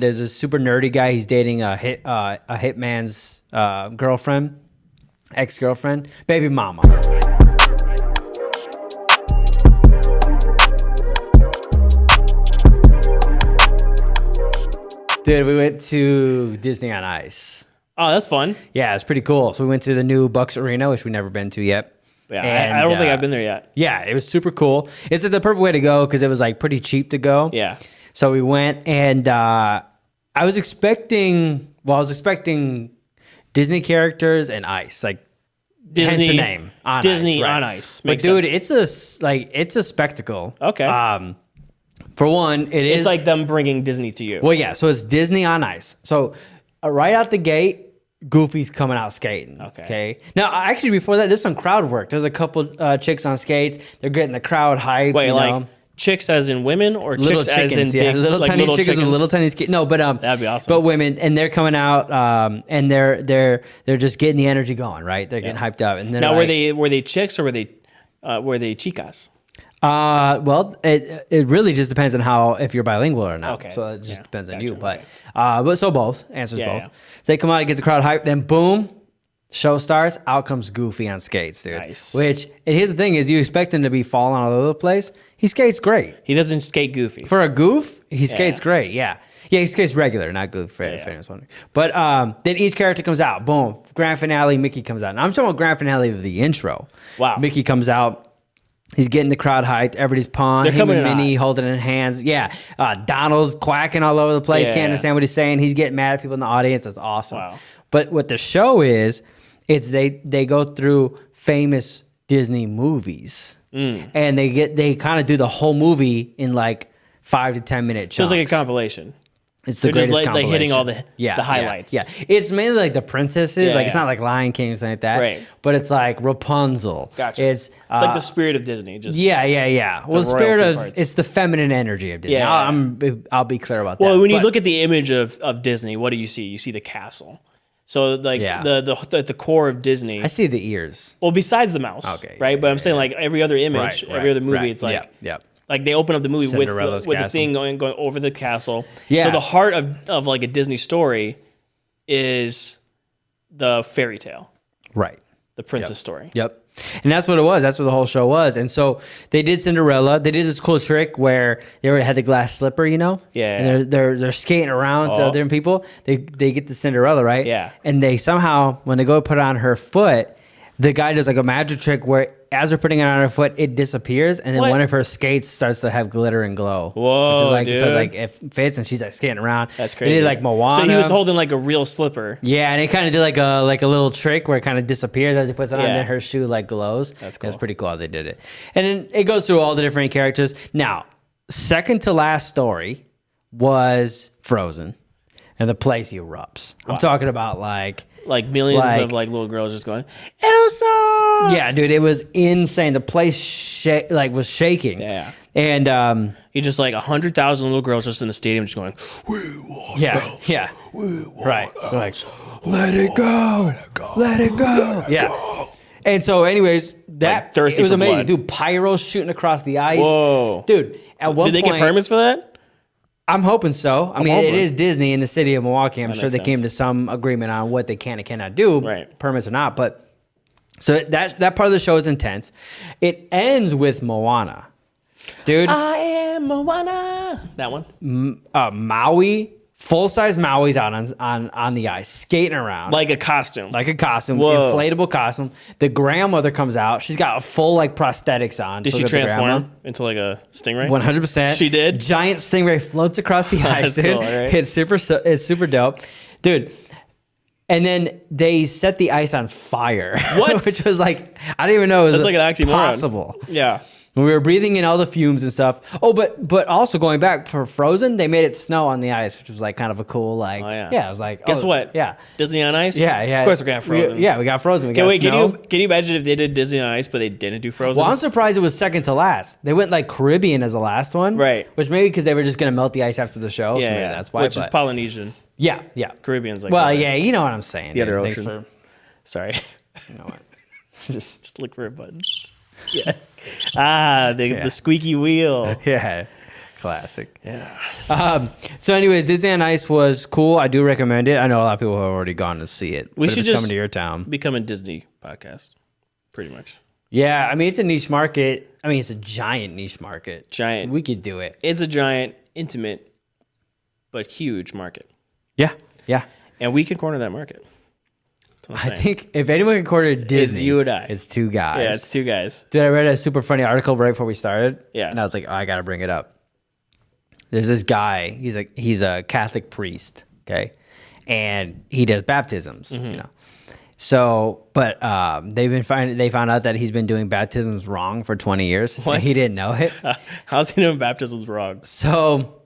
There's a super nerdy guy. He's dating a hitman's girlfriend, ex-girlfriend, baby mama. Dude, we went to Disney on Ice. Oh, that's fun. Yeah, it's pretty cool. So we went to the new Bucks Arena, which we've never been to yet. Yeah, and, I don't think I've been there yet. Yeah, it was super cool. It's the perfect way to go because it was like pretty cheap to go. Yeah. So we went, and I was expecting Disney characters and ice, like Disney, hence the name on Disney ice, right? on Ice. But Makes dude, sense. it's a spectacle. Okay. For one, It's like them bringing Disney to you. Well, yeah. So it's Disney on Ice. So right out the gate, Goofy's coming out skating. Okay. Now, actually, before that, there's some crowd work. There's a couple chicks on skates. They're getting the crowd hyped. Wait, like chicks as in women, or little chicks chickens, as in big, little like tiny little chickens with little tiny skin. No, but that'd be awesome. But women, and they're coming out, and they're just getting the energy going, right? They're getting hyped up. And then now, were they chicks or were they chicas? Well, it really just depends on if you're bilingual or not. Okay. So it just depends on you. Okay. But so both answers both. Yeah. So they come out and get the crowd hyped. Then boom, show starts. Out comes Goofy on skates, dude. Nice. And here's the thing: is you expect him to be falling all over the place. He skates great. He doesn't skate goofy. For a goof, he skates great. Yeah. Yeah, he skates regular, not goof. But then each character comes out. Boom. Grand finale. Mickey comes out. Now I'm talking about grand finale of the intro. Wow. Mickey comes out. He's getting the crowd hyped. Everybody's pawing. Him and Minnie holding in hands. Yeah. Donald's quacking all over the place. Can't understand what he's saying. He's getting mad at people in the audience. That's awesome. Wow. But what the show is, they go through famous Disney movies. And they kind of do the whole movie in like 5 to 10 minute chunks. So it's like a compilation. It's the They're greatest just compilation. hitting all the highlights. Yeah. It's mainly like the princesses. It's not like Lion King or something like that. Right. But it's like Rapunzel. Gotcha. It's like the spirit of Disney. Just yeah. Well, the spirit of parts. It's the feminine energy of Disney. Yeah. I'll be clear about that. Well, when you look at the image of Disney, what do you see? You see the castle. So like the core of Disney. I see the ears. Well, besides the mouse. Okay. Right. But I'm saying like every other image, every other movie, it's like. Yeah. Like they open up the movie with the thing going over the castle. Yeah. So the heart of like a Disney story is the fairy tale. Right. The princess story. Yep. And that's what it was. That's what the whole show was. And so they did Cinderella. They did this cool trick where they had the glass slipper, Yeah. And they're skating around to different people. They get the Cinderella, right? Yeah. And they somehow, when they go put it on her foot, the guy does like a magic trick where as they're putting it on her foot, it disappears, and then one of her skates starts to have glitter and glow. Whoa, which is like, dude. So like it fits, and she's like skating around. That's crazy. They did like Moana. So he was holding like a real slipper. Yeah, and it kind of did like a little trick where it kind of disappears as he puts it on, and then her shoe like glows. That's cool. It was pretty cool how they did it. And then it goes through all the different characters. Now, second to last story was Frozen, and the place erupts. Wow. I'm talking about like millions of like little girls just going, Elsa! Yeah, dude, it was insane. The place was shaking. Yeah. And you just like 100,000 little girls just in the stadium just going, we want Elsa. Yeah. We want right. Elsa. Like, let it go. Let it go. Yeah. And so anyways, it was amazing. Blood. Dude, pyros shooting across the ice. Whoa. Dude, at one point. Did they get permits for that? I'm hoping so. I mean, it is Disney in the city of Milwaukee. I'm sure they came to some agreement on what they can and cannot do, permits or not. But so that part of the show is intense. It ends with Moana, dude. I am Moana. That one. Maui, full-size Maui's out on the ice, skating around like a costume, Whoa. Inflatable costume. The grandmother comes out. She's got a full like prosthetics on. Did she transform into like a stingray? 100%. She did. Giant stingray floats across the ice, dude. Cool, right? It's super dope, dude. And then they set the ice on fire. What? Which was like, I didn't even know it was like an oxymoron. Possible. Yeah. When we were breathing in all the fumes and stuff. Oh, but also going back for Frozen, they made it snow on the ice, which was like kind of a cool like. Oh, yeah. I was like, guess what? Yeah. Disney on Ice. Yeah. Of course, we're gonna have Frozen. We got Frozen. Can you imagine if they did Disney on Ice, but they didn't do Frozen? Well, I'm surprised it was second to last. They went like Caribbean as the last one, right? Which maybe because they were just gonna melt the ice after the show. Yeah, so maybe that's why. Which is Polynesian. Yeah. Caribbean's like. Well, yeah, you know what I'm saying. The other ocean. Sorry. You know what? just look for a button. Yeah. The squeaky wheel. Yeah. Classic. Yeah. So anyways, Disney on Ice was cool. I do recommend it. I know a lot of people have already gone to see it. We should just coming to your town. Become a Disney podcast, pretty much. Yeah, I mean, it's a niche market. I mean, it's a giant niche market. Giant. We could do it. It's a giant, intimate, but huge market. Yeah, yeah. And we can corner that market. I think if anyone can corner Disney, it's you and I. It's two guys. Yeah, it's two guys. Dude, I read a super funny article right before we started. Yeah. And I was like, oh, I got to bring it up. There's this guy. He's a Catholic priest, okay? And he does baptisms, you know. So, but they found out that he's been doing baptisms wrong for 20 years. What? And he didn't know it. How's he doing baptisms wrong? So,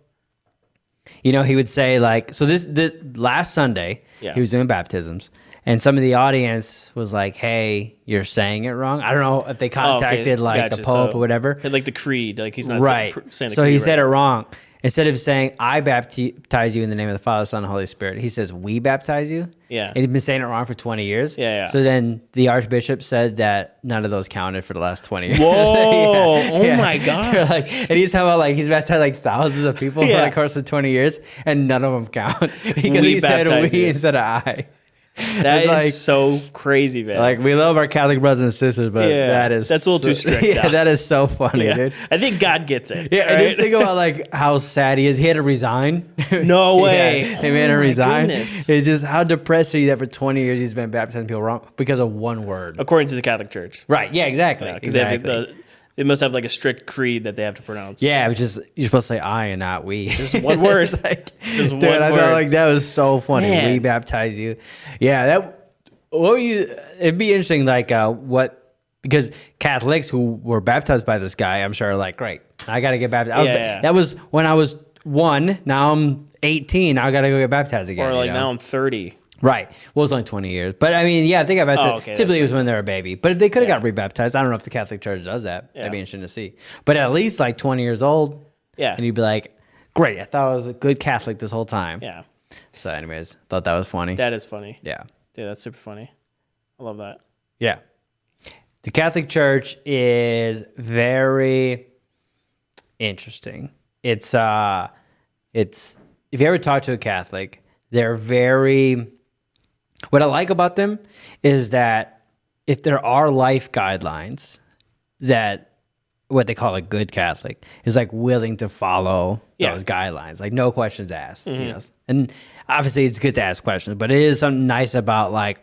you know, he would say like, so this last Sunday, he was doing baptisms, and some of the audience was like, "Hey, you're saying it wrong." I don't know if they contacted the Pope or whatever. Like the creed, like he's not right. saying the so creed he said right. it wrong. Instead of saying, I baptize you in the name of the Father, Son, and Holy Spirit, he says, we baptize you. Yeah. And he's been saying it wrong for 20 years. Yeah. So then the Archbishop said that none of those counted for the last 20 years. Whoa. Oh, my God. And he's talking about, he's baptized, thousands of people for the course of 20 years, and none of them count. Because he said we instead of I. That is so crazy, man. We love our Catholic brothers and sisters, but that's a little too strict. Yeah, that is so funny, dude. I think God gets it. Yeah, right? Just think about how sad he is. He had to resign. No way. He made him resign. Goodness. It's just how depressed are you that for 20 years he's been baptizing people wrong because of one word. According to the Catholic Church. Right. Yeah. Exactly. Because they must have a strict creed that they have to pronounce. Yeah, which is you're supposed to say I and not we. Just one word. Just one word. I thought that was so funny. Man. We baptize you. Yeah. It'd be interesting, because Catholics who were baptized by this guy, I'm sure are like, great, I got to get baptized. That was when I was 1. Now I'm 18. Now I got to go get baptized again. Or now I'm 30. Right. Well, it's only 20 years. But I mean, I think I baptized. Typically it was when they were a baby. But they could have got rebaptized. I don't know if the Catholic Church does that. That'd be interesting to see. But at least 20 years old. Yeah. And you'd be like, great, I thought I was a good Catholic this whole time. Yeah. So anyways, thought that was funny. That is funny. Yeah. Yeah, that's super funny. I love that. Yeah. The Catholic Church is very interesting. It's if you ever talk to a Catholic, they're very, what I like about them is that if there are life guidelines that what they call a good Catholic is willing to follow those guidelines, no questions asked, you know. And obviously it's good to ask questions, but it is something nice about I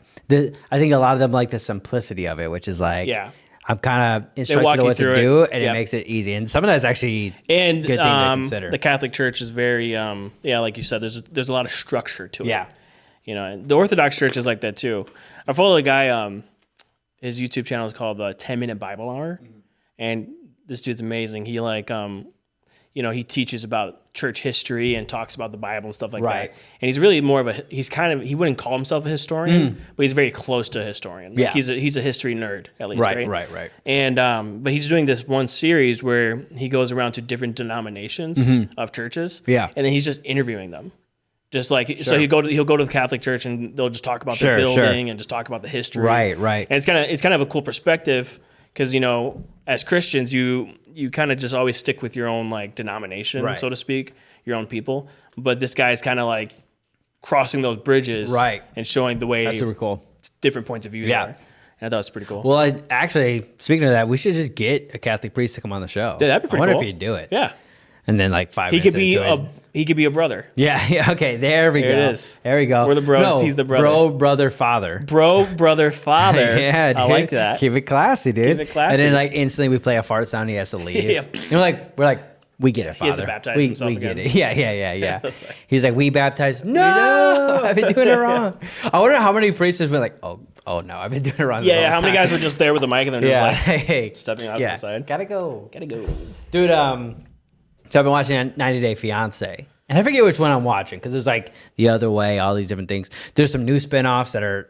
think a lot of them like the simplicity of it, which is I'm kind of instructed on what to do, and it makes it easy. And some of that's actually a good thing to consider. The Catholic Church is very, like you said, there's a lot of structure to it. Yeah. You know, and the Orthodox Church is like that too. I follow a guy, his YouTube channel is called the 10-Minute Bible Hour, and this dude's amazing. He he teaches about church history and talks about the Bible and stuff like that. And he's really more of he wouldn't call himself a historian, but he's very close to a historian. He's a history nerd, at least, right? Right. And but he's doing this one series where he goes around to different denominations of churches. Yeah. And then he's just interviewing them. Just so he'll go to the Catholic Church and they'll just talk about the building and just talk about the history. Right. And it's kind of a cool perspective because, as Christians, you kind of just always stick with your own denomination, so to speak, your own people. But this guy's kind of crossing those bridges, and showing the way. That's super cool. Different points of view are. And I thought it was pretty cool. Well, actually, speaking of that, we should just get a Catholic priest to come on the show. Dude, that'd be pretty cool. I wonder if he'd do it. Yeah. And then 5 he minutes he could be a brother. Yeah. Okay. There we go. It is. There we go. We're the bros. He's the brother. Bro, brother, father. Bro, brother, father. Yeah, dude. I like that. Keep it classy, dude. Keep it classy. And then instantly we play a fart sound. He has to leave. Yeah. And we're like, we get it, father. He has to baptize himself we again. get it. Yeah. He's like, we baptized. No, I've been doing it wrong. I wonder how many priests were like, oh no, I've been doing it wrong. Yeah. How many guys were just there with the mic and they're just hey, stepping out to the side? Gotta go, dude. So I've been watching 90 Day Fiancé. And I forget which one I'm watching because there's The Other Way, all these different things. There's some new spinoffs that are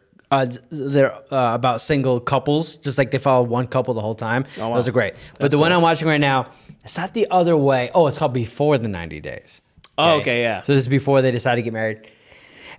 they're about single couples, just they follow one couple the whole time. Oh, wow. Those are great. But the one I'm watching right now, it's not The Other Way. Oh, it's called Before the 90 Days. Oh, okay, yeah. So this is before they decide to get married.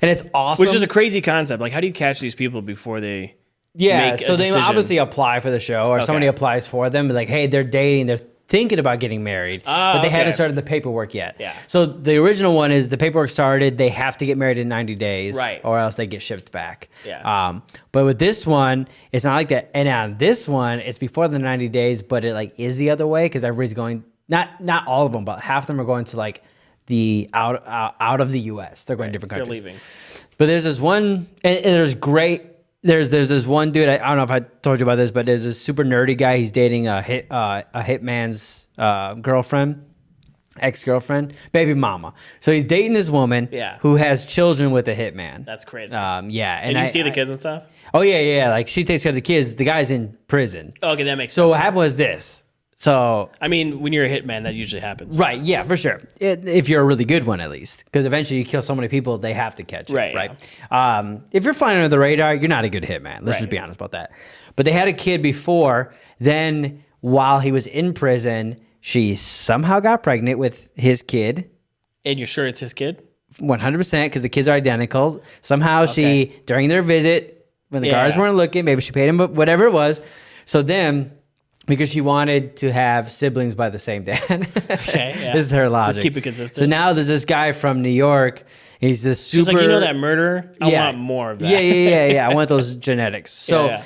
And it's awesome. Which is a crazy concept. How do you catch these people before they make a decision? They obviously apply for the show or somebody applies for them. Hey, they're dating, they're thinking about getting married, but they haven't started the paperwork yet. Yeah. So the original one is the paperwork started. They have to get married in 90 days, right, or else they get shipped back. Yeah. But with this one, it's not like that. And on this one, it's before the 90 days, but it like is the other way because everybody's going. Not all of them, but half of them are going to like the out of the U.S. They're going to different countries. They're leaving. But there's this one, and there's great. There's this one dude. I don't know if I told you about this, but there's this super nerdy guy. He's dating a hitman's girlfriend, ex-girlfriend, baby mama. So he's dating this woman who has children with a hitman. That's crazy. Yeah, and you see the kids and stuff. Oh yeah. Like she takes care of the kids. The guy's in prison. Okay, that makes sense. So what happened was this. So I mean, when you're a hitman, that usually happens. Right. Yeah, for sure. If you're a really good one, at least, because eventually you kill so many people, they have to catch you. Right. Yeah. If you're flying under the radar, you're not a good hitman. Let's just be honest about that. But they had a kid before. Then, while he was in prison, she somehow got pregnant with his kid. And you're sure it's his kid? 100%, because the kids are identical. Somehow she, during their visit, when the guards weren't looking, maybe she paid him, whatever it was. So then, because she wanted to have siblings by the same dad. Okay, yeah. This is her logic. Just keep it consistent. So now there's this guy from New York. He's this super... She's like, you know that murderer? I want more of that. Yeah. I want those genetics. So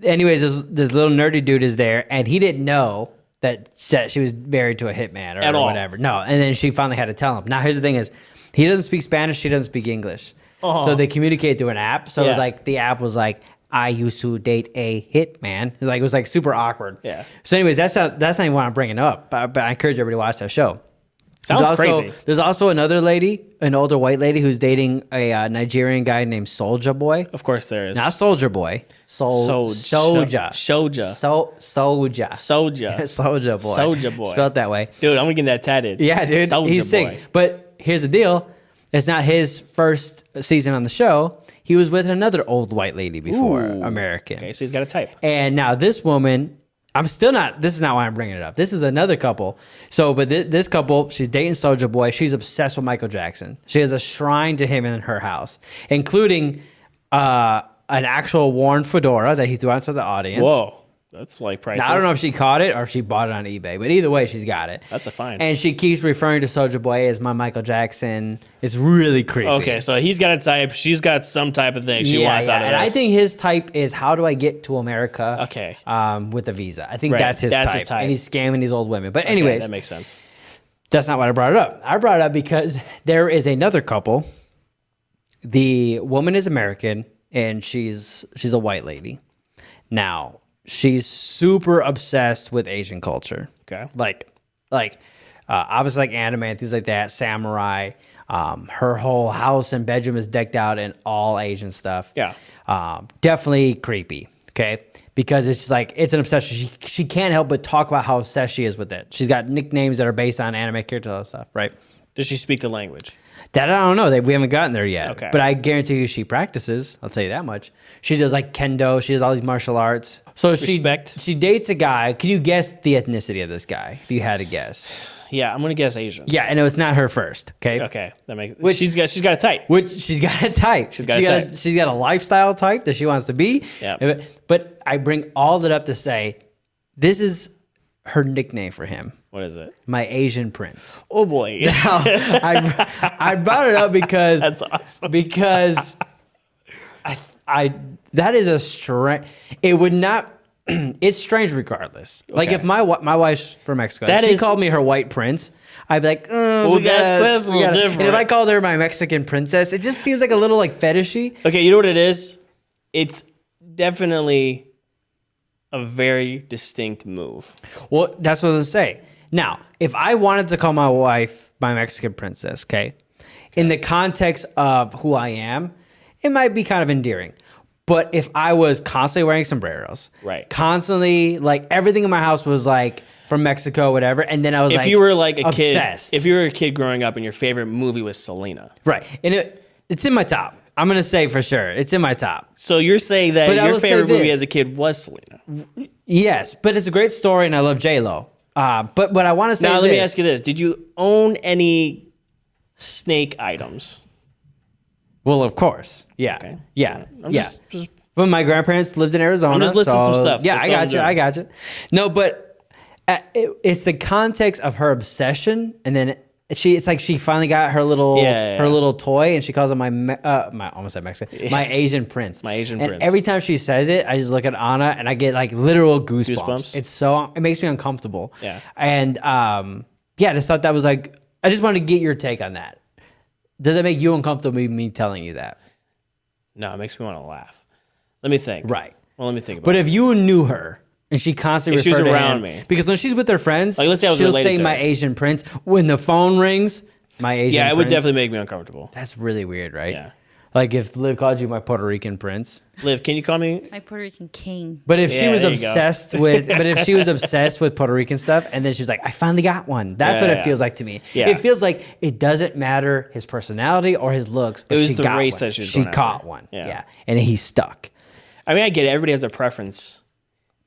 anyways, this little nerdy dude is there, and he didn't know that she was married to a hitman or whatever. No, and then she finally had to tell him. Now, here's the thing is, he doesn't speak Spanish, she doesn't speak English. So they communicate through an app. So like the app was like, I used to date a hitman. It was like super awkward. Yeah. So anyways, that's not even why I'm bringing it up. But I encourage everybody to watch that show. Sounds crazy. There's also another lady, an older white lady, who's dating a Nigerian guy named Soulja Boy. Of course there is. Not Soldier Boy. Soulja. Soulja Boy. Spelled that way. Dude, I'm going to get that tatted. Yeah, dude. He's sick. But here's the deal. It's not his first season on the show. He was with another old white lady before, American. Okay, so he's got a type. And now this woman, this is not why I'm bringing it up. This is another couple. So, but this couple, she's dating Soulja Boy. She's obsessed with Michael Jackson. She has a shrine to him in her house, including an actual worn fedora that he threw out to the audience. Whoa. That's like priceless. Now, I don't know if she caught it or if she bought it on eBay, but either way, she's got it. That's a fine. And she keeps referring to Soulja Boy as my Michael Jackson. It's really creepy. Okay, so he's got a type. She's got some type of thing she wants out of this. And I think his type is, how do I get to America? Okay. With a visa. I think that's his type. And he's scamming these old women. But anyways, that makes sense. That's not why I brought it up. I brought it up because there is another couple. The woman is American, and she's a white lady. Now, she's super obsessed with Asian culture. Okay. Obviously like anime and things like that, samurai. Her whole house and bedroom is decked out in all Asian stuff. Yeah. Definitely creepy. Okay. Because it's just like, it's an obsession. She can't help but talk about how obsessed she is with it. She's got nicknames that are based on anime characters and stuff, right? Does she speak the language? That I don't know. We haven't gotten there yet. Okay. But I guarantee you she practices. I'll tell you that much. She does like kendo. She does all these martial arts. So she dates a guy. Can you guess the ethnicity of this guy if you had to guess? Yeah, I'm going to guess Asian. Yeah, and it was not her first. Okay. Okay. That makes she's got a type. She's got a type. She's got a lifestyle type that she wants to be. Yeah. But I bring all that up to say this is her nickname for him. What is it? My Asian Prince. Oh boy! Now, I brought it up because that's awesome. Because I that is a strange. It would not. It's strange regardless. Okay. Like if my wife's from Mexico, she called me her white prince, I'd be like, that's a little different. And if I called her my Mexican princess, it just seems like a little like fetishy. Okay, you know what it is? It's definitely a very distinct move. Well, that's what I was gonna say. Now, if I wanted to call my wife my Mexican princess, okay, in the context of who I am, it might be kind of endearing. But if I was constantly wearing sombreros, right, constantly, like everything in my house was like from Mexico, whatever, and then I was if you were like a obsessed. Kid, if you were a kid growing up and your favorite movie was Selena, right, and it's in my top. I'm gonna say for sure, it's in my top. So you're saying that your favorite movie as a kid was Selena? Yes, but it's a great story, and I love J-Lo. But what I want to say now, is let me ask you this: did you own any snake items? Well, of course. Yeah. Okay. Yeah. Just But my grandparents lived in Arizona. I'm just listing some stuff. Yeah, I got you. No, but It's the context of her obsession, and then it's like she finally got her little toy, and she calls it my almost said Mexican, my Asian prince. My Asian and prince. Every time she says it, I just look at Anna and I get like literal goosebumps. It makes me uncomfortable. Yeah. And I just thought that was like, I just wanted to get your take on that. Does it make you uncomfortable me telling you that? No, it makes me want to laugh. Let me think. Right. Well, let me think about But it. if you knew her and she constantly referred to around him, me. because when she's with her friends, Like, let's say I was she'll related say to my her. Asian prince. When the phone rings, my Asian prince. Yeah, it would definitely make me uncomfortable. That's really weird, right? Yeah. Like if Liv called you my Puerto Rican prince. Liv, can you call me? My Puerto Rican king. But if she Yeah, was there you go. obsessed with, Puerto Rican stuff, and then she's like, I finally got one. That's what it feels like to me. Yeah. It feels like it doesn't matter his personality or his looks. But It was she the got race one. that she was She going caught after. one. Yeah. Yeah. And he's stuck. I mean, I get it. Everybody has their preference,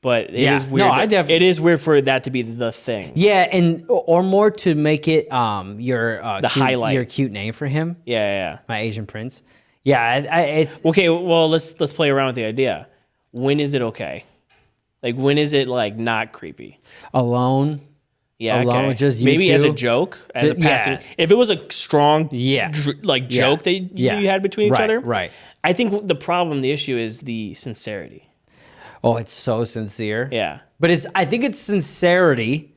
but it is weird. No, I definitely. It is weird for that to be the thing. Yeah, and or more to make it your highlight. your cute name for him, Yeah. my Asian prince. Yeah, it's Okay, well, let's play around with the idea. When is it okay? Like, when is it like not creepy? alone. Yeah, Alone okay. with just you Maybe as a two? joke, as a Ju- passing. yeah. If it was a strong, Yeah. joke that you had between each Right, other, right. I think the issue is the sincerity. Oh, it's so sincere. Yeah, But I think it's sincerity,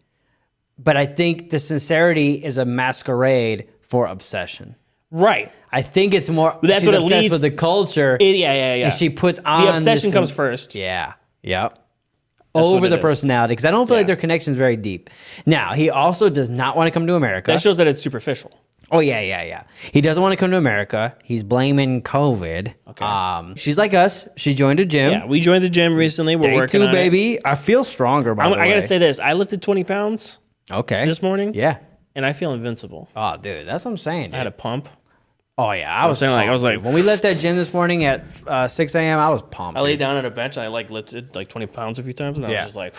but I think the sincerity is a masquerade for obsession. right. I think it's more. That's she's what it obsessed leads- with the culture. Yeah. And she puts on the obsession this- comes first. Yeah. Yep. what Over the it is. personality, because I don't feel Yeah. like their connection is very deep. Now, he also does not want to come to America. That shows that it's superficial. Oh yeah. He doesn't want to come to America. He's blaming COVID. Okay. She's like us. She joined a gym. Yeah, we joined the gym recently. We're Day working 2, on baby. I feel stronger. By the way, I gotta say this: I lifted 20 pounds okay. this morning. Yeah. and I feel invincible. Oh, dude, that's what I'm saying. Dude. I had a pump. Oh yeah, I was saying, like, I was pumped, like- dude. When we left that gym this morning at 6 a.m., I was pumped. I laid dude. down at a bench and I like lifted like 20 pounds a few times, and I Yeah. was just like,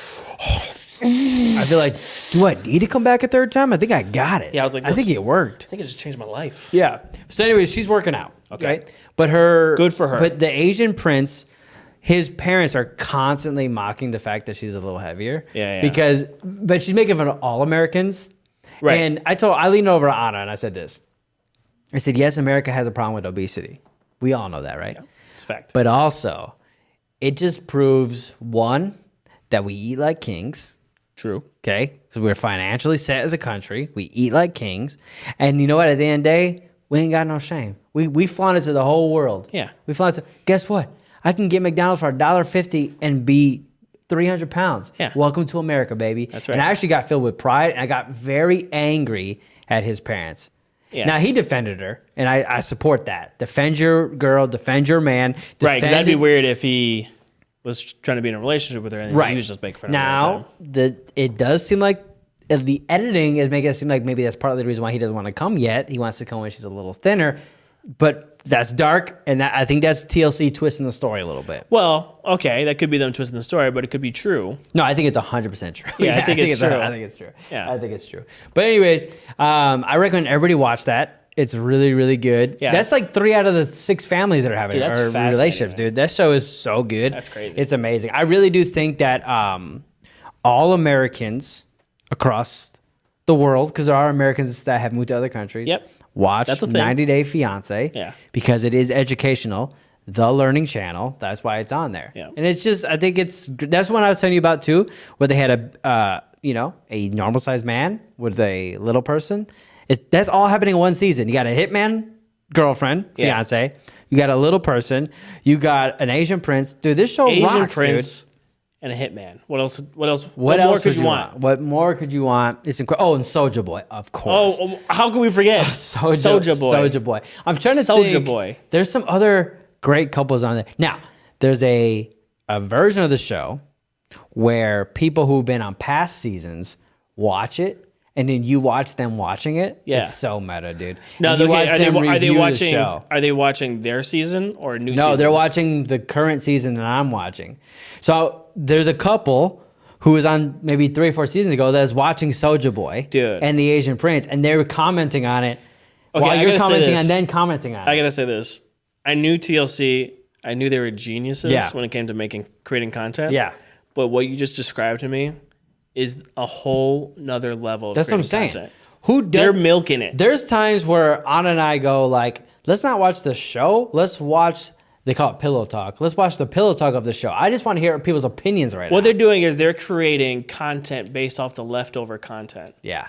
I feel like, do I need to come back a third time? I think I got it. Yeah, I was like, I think it worked. I think it just changed my life. Yeah. So, anyways, she's working out. Okay. Right? But Good for her. But the Asian prince, his parents are constantly mocking the fact that she's a little heavier. Yeah. But she's making fun of all Americans. Right. And I leaned over to Anna and I said this. I said, yes, America has a problem with obesity. We all know that, right? Yeah, it's a fact. But also, it just proves, one, that we eat like kings. True. Okay, because we're financially set as a country. We eat like kings. And you know what? At the end of the day, we ain't got no shame. We flaunt it to the whole world. Yeah. We flaunt it to, guess what? I can get McDonald's for $1.50 and be 300 pounds. Yeah. Welcome to America, baby. That's right. And I actually got filled with pride, and I got very angry at his parents. Yeah. Now, he defended her, and I support that. Defend your girl, defend your man. Right, because that'd be defend- weird if he was trying to be in a relationship with her and Right. he was just making fun of her all the Now, time. it does seem like the editing is making it seem like maybe that's partly the reason why he doesn't want to come yet. He wants to come when she's a little thinner, but that's dark, and I think that's TLC twisting the story a little bit. Well, okay, that could be them twisting the story, but it could be true. No, I think it's 100% true. Yeah, I think it's true. I think it's true. Yeah. I think it's true. But anyways, I recommend everybody watch that. It's really, really good. Yeah. That's like 3 out of the 6 families that are having Dude, that's or fascinating, relationships, man. dude. That show is so good. That's crazy. It's amazing. I really do think that all Americans across the world, because there are Americans that have moved to other countries, Yep. watch That's a thing. 90 Day Fiancé. Yeah. Because it is educational. The Learning Channel. That's why it's on there. Yeah. And it's just, I think that's one I was telling you about too, where they had a normal sized man with a little person. That's all happening in one season. You got a hitman girlfriend, Yeah. fiance. You got a little person. You got an Asian prince. Dude, this show Asian rocks, prince dude. and a hitman. What else? What else? What more else could you want? What more could you want? It's incredible. Oh, and Soulja Boy, of course. Oh, how can we forget? Soulja Boy. Soulja Boy. I'm trying to Soulja think. Boy. There's some other great couples on there. Now, there's a version of the show where people who've been on past seasons watch it, and then you watch them watching it. Yeah. It's so meta, dude. No, And you okay, watch them are they review the watching? show. Are they watching their season or a new season? No, they're watching the current season that I'm watching. So there's a couple who was on maybe 3 or 4 seasons ago that's watching Soulja Boy Dude. and the Asian Prince, and they were commenting on it Okay, while I you're gotta say commenting this. and then commenting on I it. gotta say this. I knew TLC. I knew they were geniuses Yeah. when it came to creating content. Yeah. But what you just described to me is a whole nother level. That's what I'm saying. Content. They're milking it. There's times where Anna and I go like, let's not watch the show. Let's watch. They call it pillow talk. Let's watch the pillow talk of the show. I just want to hear people's opinions right now. What they're doing is they're creating content based off the leftover content. Yeah.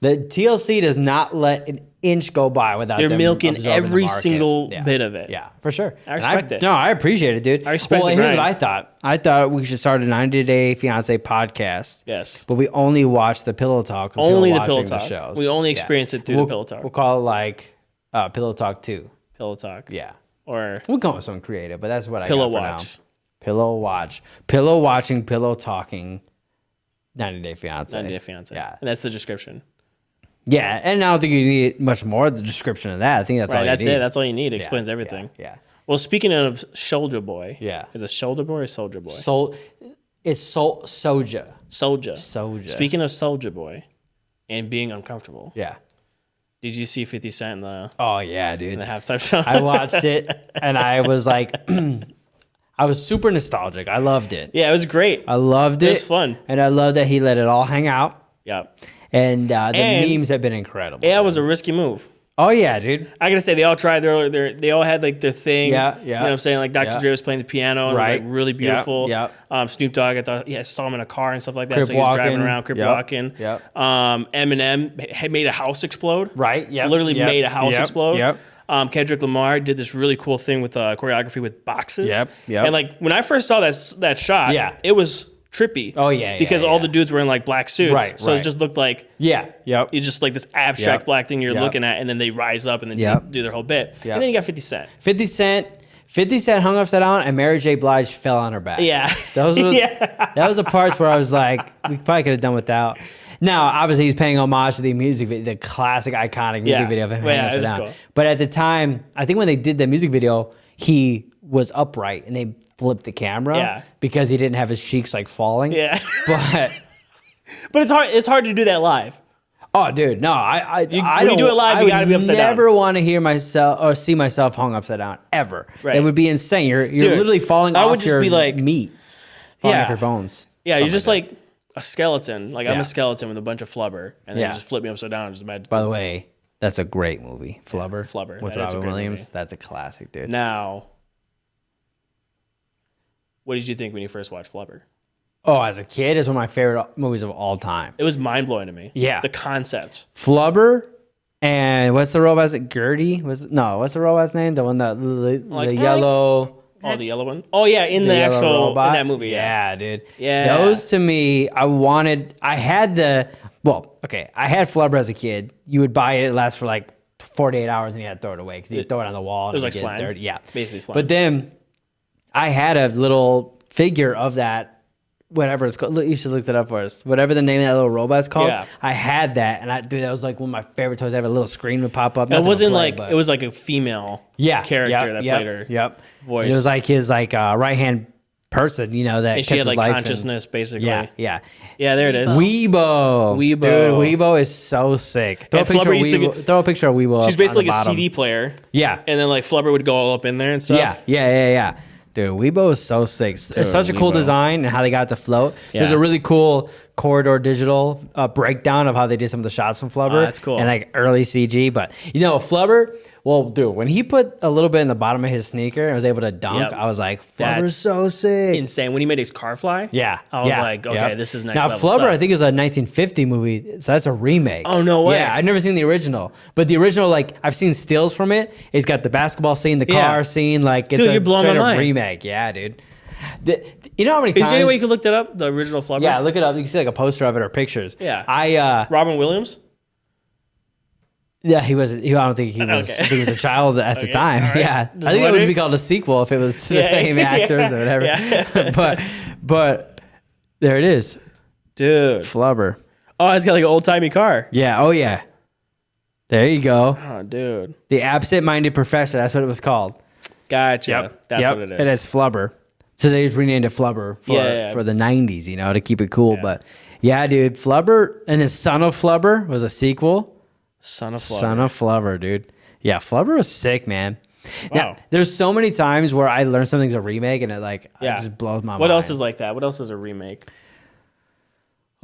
The TLC does not let an inch go by without they're them milking every single bit of it. Yeah, for sure. I respect it. No, I appreciate it, dude. I respect it. Well, here's what I thought. I thought we should start a 90-day Fiancé podcast. Yes. But we only watch the pillow talk. Only the pillow talk. Shows. We only experience it through the pillow talk. We'll call it like Pillow Talk 2. Pillow talk. Yeah. Or we'll go with something creative, but that's what I pillow got for watch. now. Pillow watch. Pillow watching, pillow talking, 90-day Fiancé. 90-day Fiancé. Yeah. And that's the description. Yeah, and I don't think you need much more of the description of that. I think that's all you need. That's it. That's all you need. It explains everything. Yeah. Well, speaking of Shoulder Boy. Yeah. Is it Shoulder Boy or Soldier Boy? Soja. Soja. Speaking of Soldier Boy and being uncomfortable. Yeah. Did you see 50 Cent in the Oh yeah, dude. in the halftime show? I watched it and I was like I was super nostalgic. I loved it. Yeah, it was great. I loved it. It was fun. And I love that he let it all hang out. Yeah. And the memes have been incredible. Yeah, it was a risky move. Oh yeah, dude. I gotta say, they all tried they all had like their thing. Yeah. You know what I'm saying? Like Dr. Dre was playing the piano and it was like really beautiful. Yeah. Snoop Dogg, I saw him in a car and stuff like that. Crip so he was walking. driving around, crip walking. Yep. Eminem had made a house explode. Right. Yeah. Literally made a house explode. Yep. Kendrick Lamar did this really cool thing with choreography with boxes. Yep. And like when I first saw that shot, it was trippy. Oh yeah. Because all the dudes were in like black suits. Right. So it just looked like it's just like this abstract black thing you're looking at, and then they rise up and then do their whole bit. And then you got 50 Cent. 50 Cent hung upside down, and Mary J. Blige fell on her back. Yeah. Those were, that was the parts where I was like, we probably could have done without. Now, obviously, he's paying homage to the music video, the classic, iconic music video of him hanging upside down. Cool. But at the time, I think when they did the music video, he was upright, and they flipped the camera because he didn't have his cheeks like falling. Yeah. But it's hard to do that live. Oh, dude, no, when you do it live, you gotta be upside down. I never want to hear myself or see myself hung upside down ever. Right. It would be insane. You're literally falling off your meat, falling off your bones. Yeah, you're just like a skeleton. Like I'm a skeleton with a bunch of flubber, and then you just flip me upside down and just imagine. By the way, that's a great movie, Flubber. Flubber with Robin Williams. Movie. That's a classic, dude. Now, what did you think when you first watched Flubber? Oh, as a kid, it's one of my favorite movies of all time. It was mind-blowing to me. Yeah. The concept. Flubber and what's the robot's name? Gertie? What's the robot's name? The one that, the yellow... Oh, the yellow one? Oh, yeah, in the actual, robot. In that movie, yeah, dude. Yeah. Those, to me, I had Flubber as a kid. You would buy it last for like 48 hours, and you had to throw it away, because you'd throw it on the wall. It was like slime. Dirty. Yeah. Basically slime. But then, I had a little figure of that, whatever it's called. You should look that up for us. Whatever the name of that little robot's called. Yeah. I had that, and that was like one of my favorite toys. I have a little screen would pop up. It wasn't it was like a female character that played her voice. And it was like his right-hand person, that and she had like consciousness, basically. Yeah, there it is. Weebo. Dude, Weebo is so sick. Throw a picture of Weebo. She's basically like a CD player. Yeah. And then like Flubber would go all up in there and stuff. Yeah. Dude, Weebo is so sick. It's such a cool design and how they got to float. Yeah. There's a really cool Corridor Digital breakdown of how they did some of the shots from Flubber. That's cool. And like early CG. But, Flubber, well, dude, when he put a little bit in the bottom of his sneaker and was able to dunk, I was like, Flubber's so sick. Insane. When he made his car fly, I was like, okay, this is next level stuff. Now, Flubber, I think, is a 1950 movie, so that's a remake. Oh, no way. Yeah, I've never seen the original. But the original, I've seen stills from it. It's got the basketball scene, the car scene. It's you're blowing my mind. Remake. Yeah, dude. You know how many times... Is there any way you could look that up, the original Flubber? Yeah, look it up. You can see a poster of it or pictures. Yeah. Robin Williams? Yeah, he was. I don't think he was. I think he was a child at the time. Right. Yeah, I think it would be called a sequel if it was the same actors or whatever. Yeah. but there it is, dude. Flubber. Oh, it's got like an old timey car. Yeah. Oh yeah. There you go. Oh, dude. The Absent-Minded Professor. That's what it was called. Gotcha. Yep. That's what it is. It is Flubber. So they just renamed it Flubber for the 90s, to keep it cool. Yeah. But yeah, dude, Flubber and his Son of Flubber was a sequel. Son of Flubber, dude. Yeah, Flubber was sick, man. Wow. Now, there's so many times where I learn something's a remake and it just blows my mind. What else is like that? What else is a remake?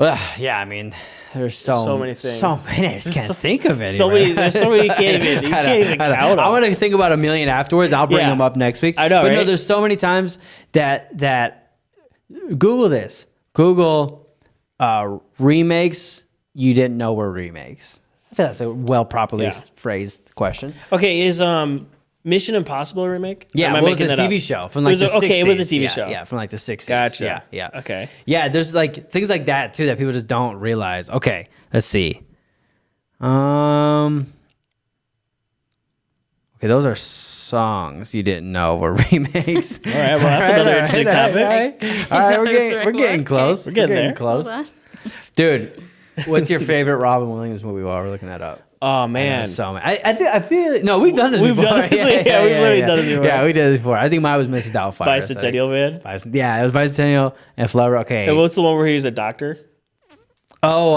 Yeah, I mean, there's so many things. So many. I just can't think of any. There's so many you can't even count them. I want to think about a million afterwards. I'll bring them up next week. I know, but right? no, there's so many times that Google this. Google remakes you didn't know were remakes. I feel that's a well properly phrased question. Okay, is Mission Impossible a remake? Yeah, it was a TV show from like the 60s. Okay, it was a TV show. Yeah, from like the 60s. Gotcha. Yeah. Okay. Yeah, there's like things like that too that people just don't realize. Okay, let's see. Okay, those are songs you didn't know were remakes. All right, well that's another interesting topic. All right, we're getting close. We're getting there. Close. Dude, what's your favorite Robin Williams movie while we're looking that up? Oh man, so I feel no, we've done this before. Done this, we've literally done this before. Yeah, we did it before. I think mine was Mrs. Doubtfire. Bicentennial Man. Yeah, it was Bicentennial and Flubber. Okay. And what's the one where he's a doctor? Oh,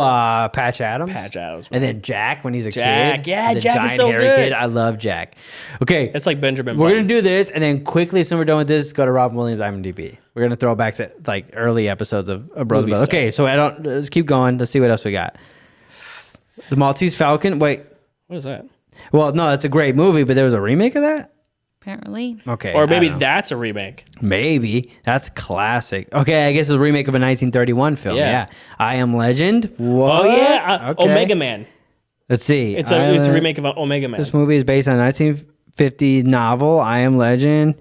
Patch Adams. Patch Adams. And then Jack when he's a kid. Yeah, the Jack giant is so hairy good. Kid. I love Jack. Okay. It's like Benjamin We're Button. going to do this, and then quickly, as soon as we're done with this, go to Robin Williams IMDb. We're going to throw back to like early episodes of Bros. Brothers. Okay, so let's keep going. Let's see what else we got. The Maltese Falcon. Wait. What is that? Well, no, that's a great movie, but there was a remake of that? Apparently. Okay. Or maybe that's a remake. Maybe. That's classic. Okay, I guess it's a remake of a 1931 film. Yeah. I Am Legend. What? Oh, yeah. Okay. Omega Man. Let's see. It's a remake of Omega Man. This movie is based on a 1950 novel, I Am Legend.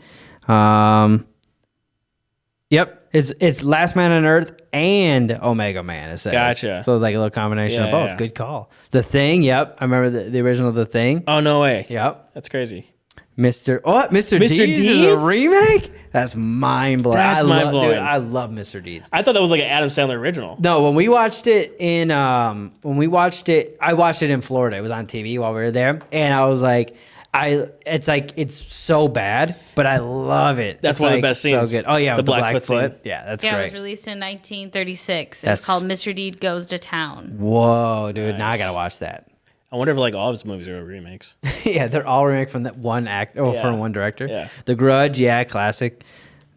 Yep. It's Last Man on Earth and Omega Man, it says. Gotcha. So it's like a little combination of both. Yeah. Good call. The Thing, yep. I remember the original The Thing. Oh, no way. Yep. That's crazy. Mr. Deeds is a remake? That's mind-blowing. That's mind-blowing. Dude, I love Mr. Deeds. I thought that was like an Adam Sandler original. No, when we watched it I watched it in Florida. It was on TV while we were there. And I was like, it's so bad, but I love it. That's one of the best scenes. So good. Oh yeah, the with the Blackfoot Blackfoot. scene. Yeah, that's Yeah, great. it was released in 1936. It was called Mr. Deed Goes to Town. Whoa, dude! Nice. Now I gotta watch that. I wonder if like all of his movies are remakes. Yeah, they're all remake from that one from one director. Yeah. The Grudge, yeah, classic.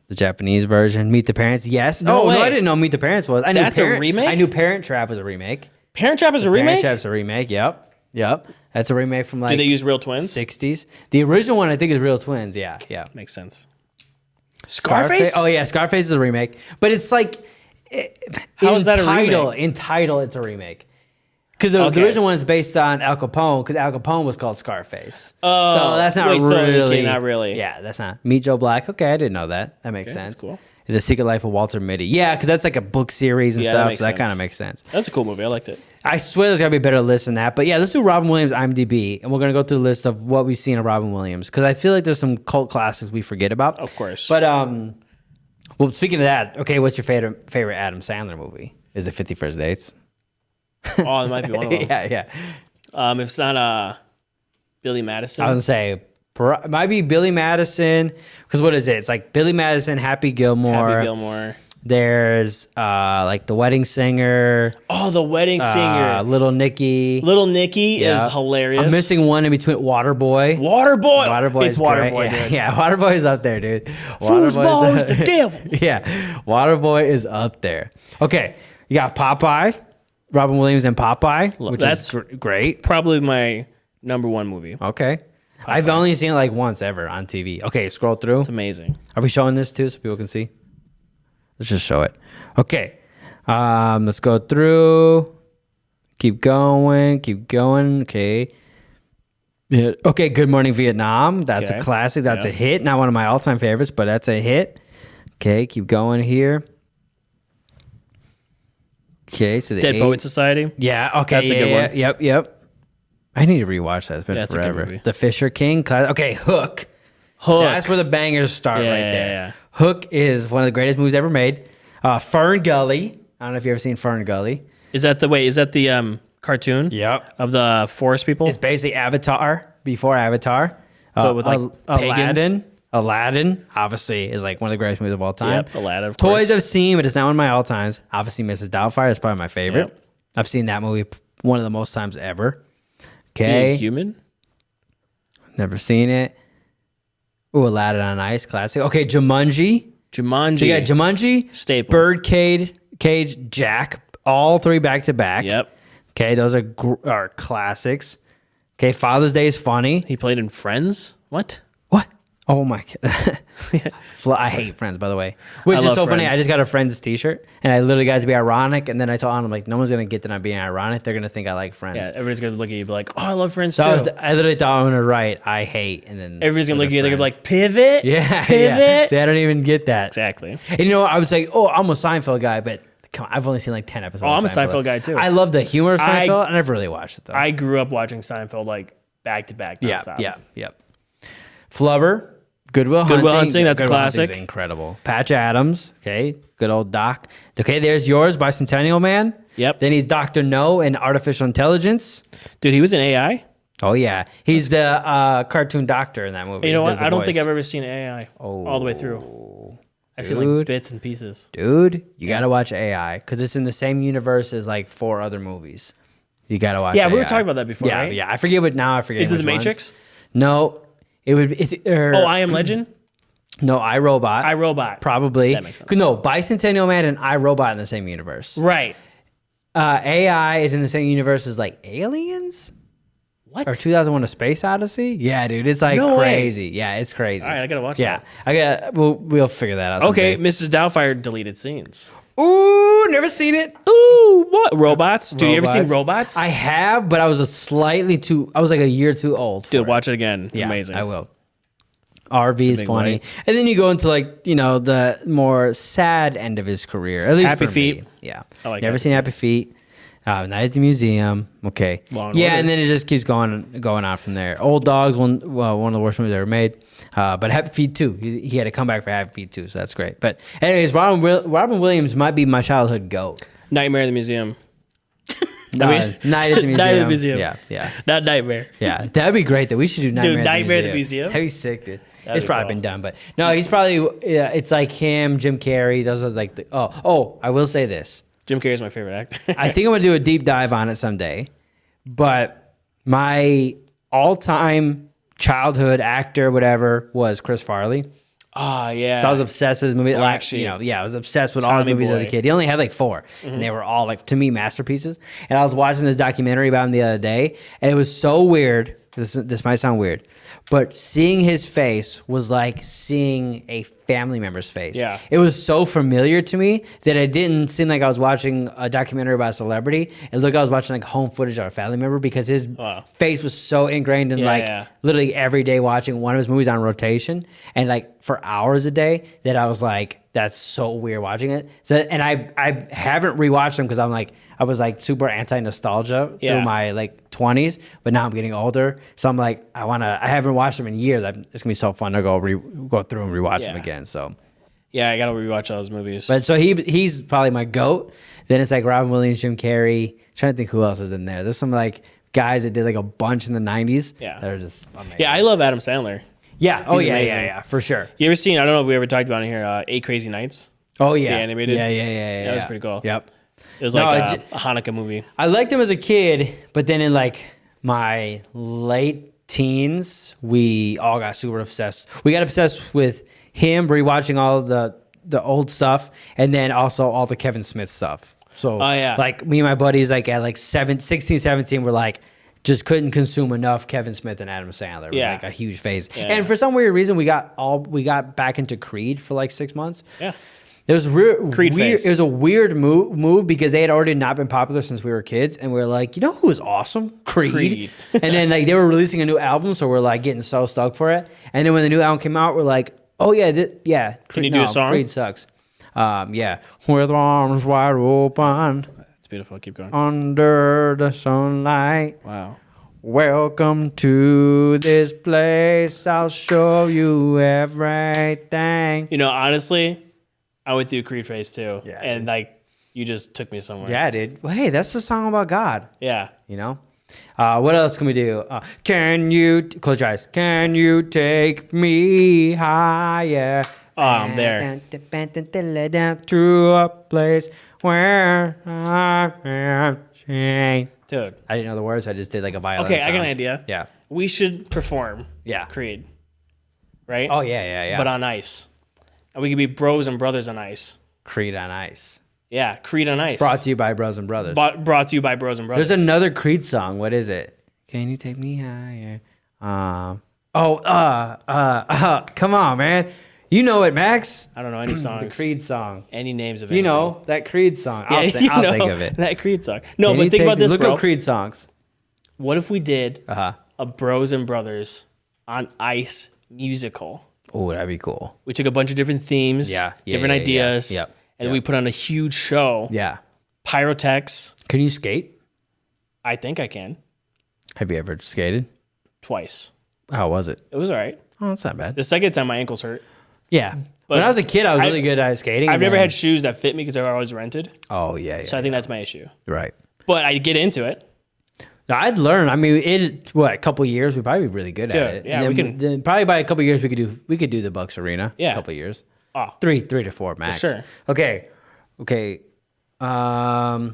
The Japanese version. Meet the Parents, yes. No, I didn't know Meet the Parents was. That's a remake? I knew Parent Trap was a remake. Parent Trap is a remake? Parent Trap's a remake. Yep. That's a remake from like. Do they use real twins? 60s. The original one I think is Real Twins. Yeah. Makes sense. Scarface? Oh yeah, Scarface is a remake, but it's like. How is that a remake? In title, it's a remake. Because the original one is based on Al Capone, because Al Capone was called Scarface. Oh, so that's not wait, really. not really. Yeah, that's not. Meet Joe Black. Okay, I didn't know that. That makes sense. That's cool. The Secret Life of Walter Mitty. Yeah, because that's like a book series and stuff. So that kind of makes sense. That's a cool movie. I liked it. I swear there's got to be a better list than that. But yeah, let's do Robin Williams IMDb, and we're going to go through the list of what we've seen of Robin Williams, because I feel like there's some cult classics we forget about. Of course. But, well, speaking of that, okay, what's your favorite Adam Sandler movie? Is it 50 First Dates? Oh, it might be one of them. Yeah. If it's not Billy Madison. I was going to say, it might be Billy Madison, because what is it? It's like Billy Madison, Happy Gilmore. There's like The Wedding Singer. Oh, The Wedding Singer. Little Nicky. Little Nicky is hilarious. I'm missing one in between. Waterboy. Waterboy. It's Waterboy, great. dude. Yeah, Waterboy's up there, dude. Foosball is the devil. Yeah, Waterboy is up there. Okay, you got Popeye, Robin Williams and Popeye, which is great. Probably my number one movie. Okay. I've only seen it like once ever on TV. Okay, scroll through. It's amazing. Are we showing this too so people can see? Let's just show it. Okay. Let's go through. Keep going. Okay. Yeah. Okay, Good Morning Vietnam. That's a classic. That's a hit. Not one of my all-time favorites, but that's a hit. Okay, keep going here. Okay, so the Dead Poet Society. Yeah, okay. That's a good one. Yep. I need to rewatch that. It's been That's a good forever. movie. The Fisher King. Okay, Hook. That's where the bangers start right there. Yeah. Hook is one of the greatest movies ever made. Fern Gully. I don't know if you've ever seen Fern Gully. Is that the cartoon? Yep. Of the forest people? It's basically Avatar before Avatar. But with like Aladdin, obviously, is like one of the greatest movies of all time. Yep, Aladdin, of course. Toys I've seen, but it's not one of my all times. Obviously, Mrs. Doubtfire is probably my favorite. Yep. I've seen that movie one of the most times ever. Being Okay. Human? Never seen it. Ooh, Aladdin on Ice, classic. Okay, Jumanji. So you got Jumanji, Staple. Birdcage, Jack, All 3 back to back. Yep. Okay, those are classics. Okay, Father's Day is funny. He played in Friends. What? What? Oh my god! I hate Friends, by the way. Which is so funny. I just got a Friends T-shirt, and I literally got to be ironic. And then I told him, like, no one's gonna get that I'm being ironic. They're gonna think I like Friends. Yeah, everybody's gonna look at you and be like, "Oh, I love Friends too." I literally thought I'm gonna write I hate, and then everybody's gonna look at you. They're gonna be like, "Pivot, yeah, pivot." Yeah. See, I don't even get that Exactly. And you know, I was like, oh, I'm a Seinfeld guy, but come on, I've only seen like 10 episodes. Oh, I'm a Seinfeld guy too. I love the humor of Seinfeld. I never really watched it though. I grew up watching Seinfeld like back to back. Yeah. Flubber. Goodwill Hunting, that's a classic. Incredible. Patch Adams, okay, good old Doc. Okay, there's yours, Bicentennial Man. Yep. Then he's Dr. No in Artificial Intelligence. Dude, he was in AI. Oh yeah, he's the cartoon doctor in that movie. You know what? I don't think I've ever seen AI all the way through. I've seen like bits and pieces. Dude, you gotta watch AI because it's in the same universe as like 4 other movies. You gotta watch. Yeah, AI. we were talking about that before. Yeah, right? yeah. I forget what now. I forget. Is it The Matrix? No. It would be. I Am Legend? No, iRobot. iRobot. Probably. That makes sense. No, Bicentennial Man and iRobot in the same universe. Right. AI is in the same universe as like Aliens? What? Or 2001: A Space Odyssey? Yeah, dude, it's like crazy. Yeah, it's crazy. All right, I gotta watch that. Yeah, we'll figure that out. Okay, someday. Mrs. Doubtfire deleted scenes. Ooh, never seen it. Ooh, what? Robots? Dude, you ever seen Robots? I have, but I was I was like a year too old. Dude, watch it again. It's amazing. I will. RV is funny. White. And then you go into like, you know, the more sad end of his career. At least Happy for Feet. Me. Yeah. I like Never seen Happy Feet. Night at the Museum. Okay. And then it just keeps going on from there. Old Dogs, one of the worst movies ever made. But Happy Feet 2. He had to come back for Happy Feet 2, so that's great. But anyways, Robin Williams might be my childhood GOAT. Nightmare at the Museum. Night at the Museum. Night at the Museum. Yeah. Not Nightmare. Yeah. That'd be great that we should do Nightmare at the Museum. That'd be sick, dude. It's probably been done, but no, he's probably, it's like him, Jim Carrey. Those are like the, I will say this. Jim Carrey's my favorite actor. I think I'm going to do a deep dive on it someday, but my all-time childhood actor, whatever, was Chris Farley. Oh, yeah. So I was obsessed with his movie. Black Sheep. I was obsessed with all the movies as a kid. He only had like 4, and they were all like, to me, masterpieces. And I was watching this documentary about him the other day, and it was so weird. This might sound weird, but seeing his face was like seeing a family member's face. Yeah. It was so familiar to me that it didn't seem like I was watching a documentary about a celebrity. It looked like I was watching like home footage of a family member because his face was so ingrained in literally every day watching one of his movies on rotation and like for hours a day that I was like, that's so weird watching it. So, and I haven't rewatched them because I was like super anti-nostalgia through my like 20s, but now I'm getting older. So I'm like, I haven't watched them in years. It's gonna be so fun to go through and rewatch them again. So yeah, I gotta rewatch all those movies. But so he's probably my GOAT. Then it's like Robin Williams, Jim Carrey. I'm trying to think who else is in there. There's some like guys that did like a bunch in the 90s. Yeah. That are just amazing. Yeah, I love Adam Sandler. Yeah. Oh, yeah, for sure. You ever seen, I don't know if we ever talked about it here, 8 Crazy Nights? Oh, yeah. The animated? Yeah. That was pretty cool. Yep. It was like a Hanukkah movie. I liked him as a kid, but then in like my late teens, we all got super obsessed. We got obsessed with him, rewatching all of the old stuff, and then also all the Kevin Smith stuff. So like me and my buddies, like at like 16, 17, were like, just couldn't consume enough Kevin Smith and Adam Sandler. It was like a huge phase. Yeah. And for some weird reason, we got back into Creed for like 6 months. Yeah. It was weird. It was a weird move because they had already not been popular since we were kids, and we were like, you know who is awesome? Creed. And then like they were releasing a new album, so we're like getting so stoked for it. And then when the new album came out, we're like, oh yeah, Can you do a song? Creed sucks. With arms wide open. It's beautiful. Keep going. Under the sunlight. Wow. Welcome to this place. I'll show you everything. You know, honestly, I went through Creed phase too. Yeah, and like, you just took me somewhere. Yeah, dude. Well, hey, that's the song about God. Yeah. You know? What else can we do? Close your eyes. Can you take me higher? Oh, I'm there. To a place where I am changed. Dude. I didn't know the words. I just did like a violin Okay, sound. I got an idea. Yeah. We should perform Yeah. Creed. Right? Oh, yeah. But on ice. And we could be bros and brothers on ice. Creed on ice. Yeah, Creed on Ice. Brought to you by Bros and Brothers. Brought to you by Bros and Brothers. There's another Creed song. What is it? Can you take me higher? Come on, man. You know it, Max. I don't know any songs. The Creed song. Any names of You anything. know, that Creed song. Yeah, I'll think of it. That Creed song. No, Can but you think about this, Look bro. up Creed songs. What if we did Uh-huh. a Bros and Brothers on Ice musical? Oh, that'd be cool. We took a bunch of different themes, different ideas, and we put on a huge show. Yeah. Pyrotechs. Can you skate? I think I can. Have you ever skated? Twice. How was it? It was all right. Oh, that's not bad. The second time, my ankles hurt. Yeah. But when I was a kid, I was really good at skating. I've never had shoes that fit me because I always rented. Oh, yeah. So I think that's my issue. Right. But I get into it. I'd learn. I mean, a couple of years, we'd probably be really good at it. Yeah, and then probably by a couple of years, we could do the Bucks Arena. Yeah. A couple of years. Oh. 3 to 4 max. Sure. Okay. My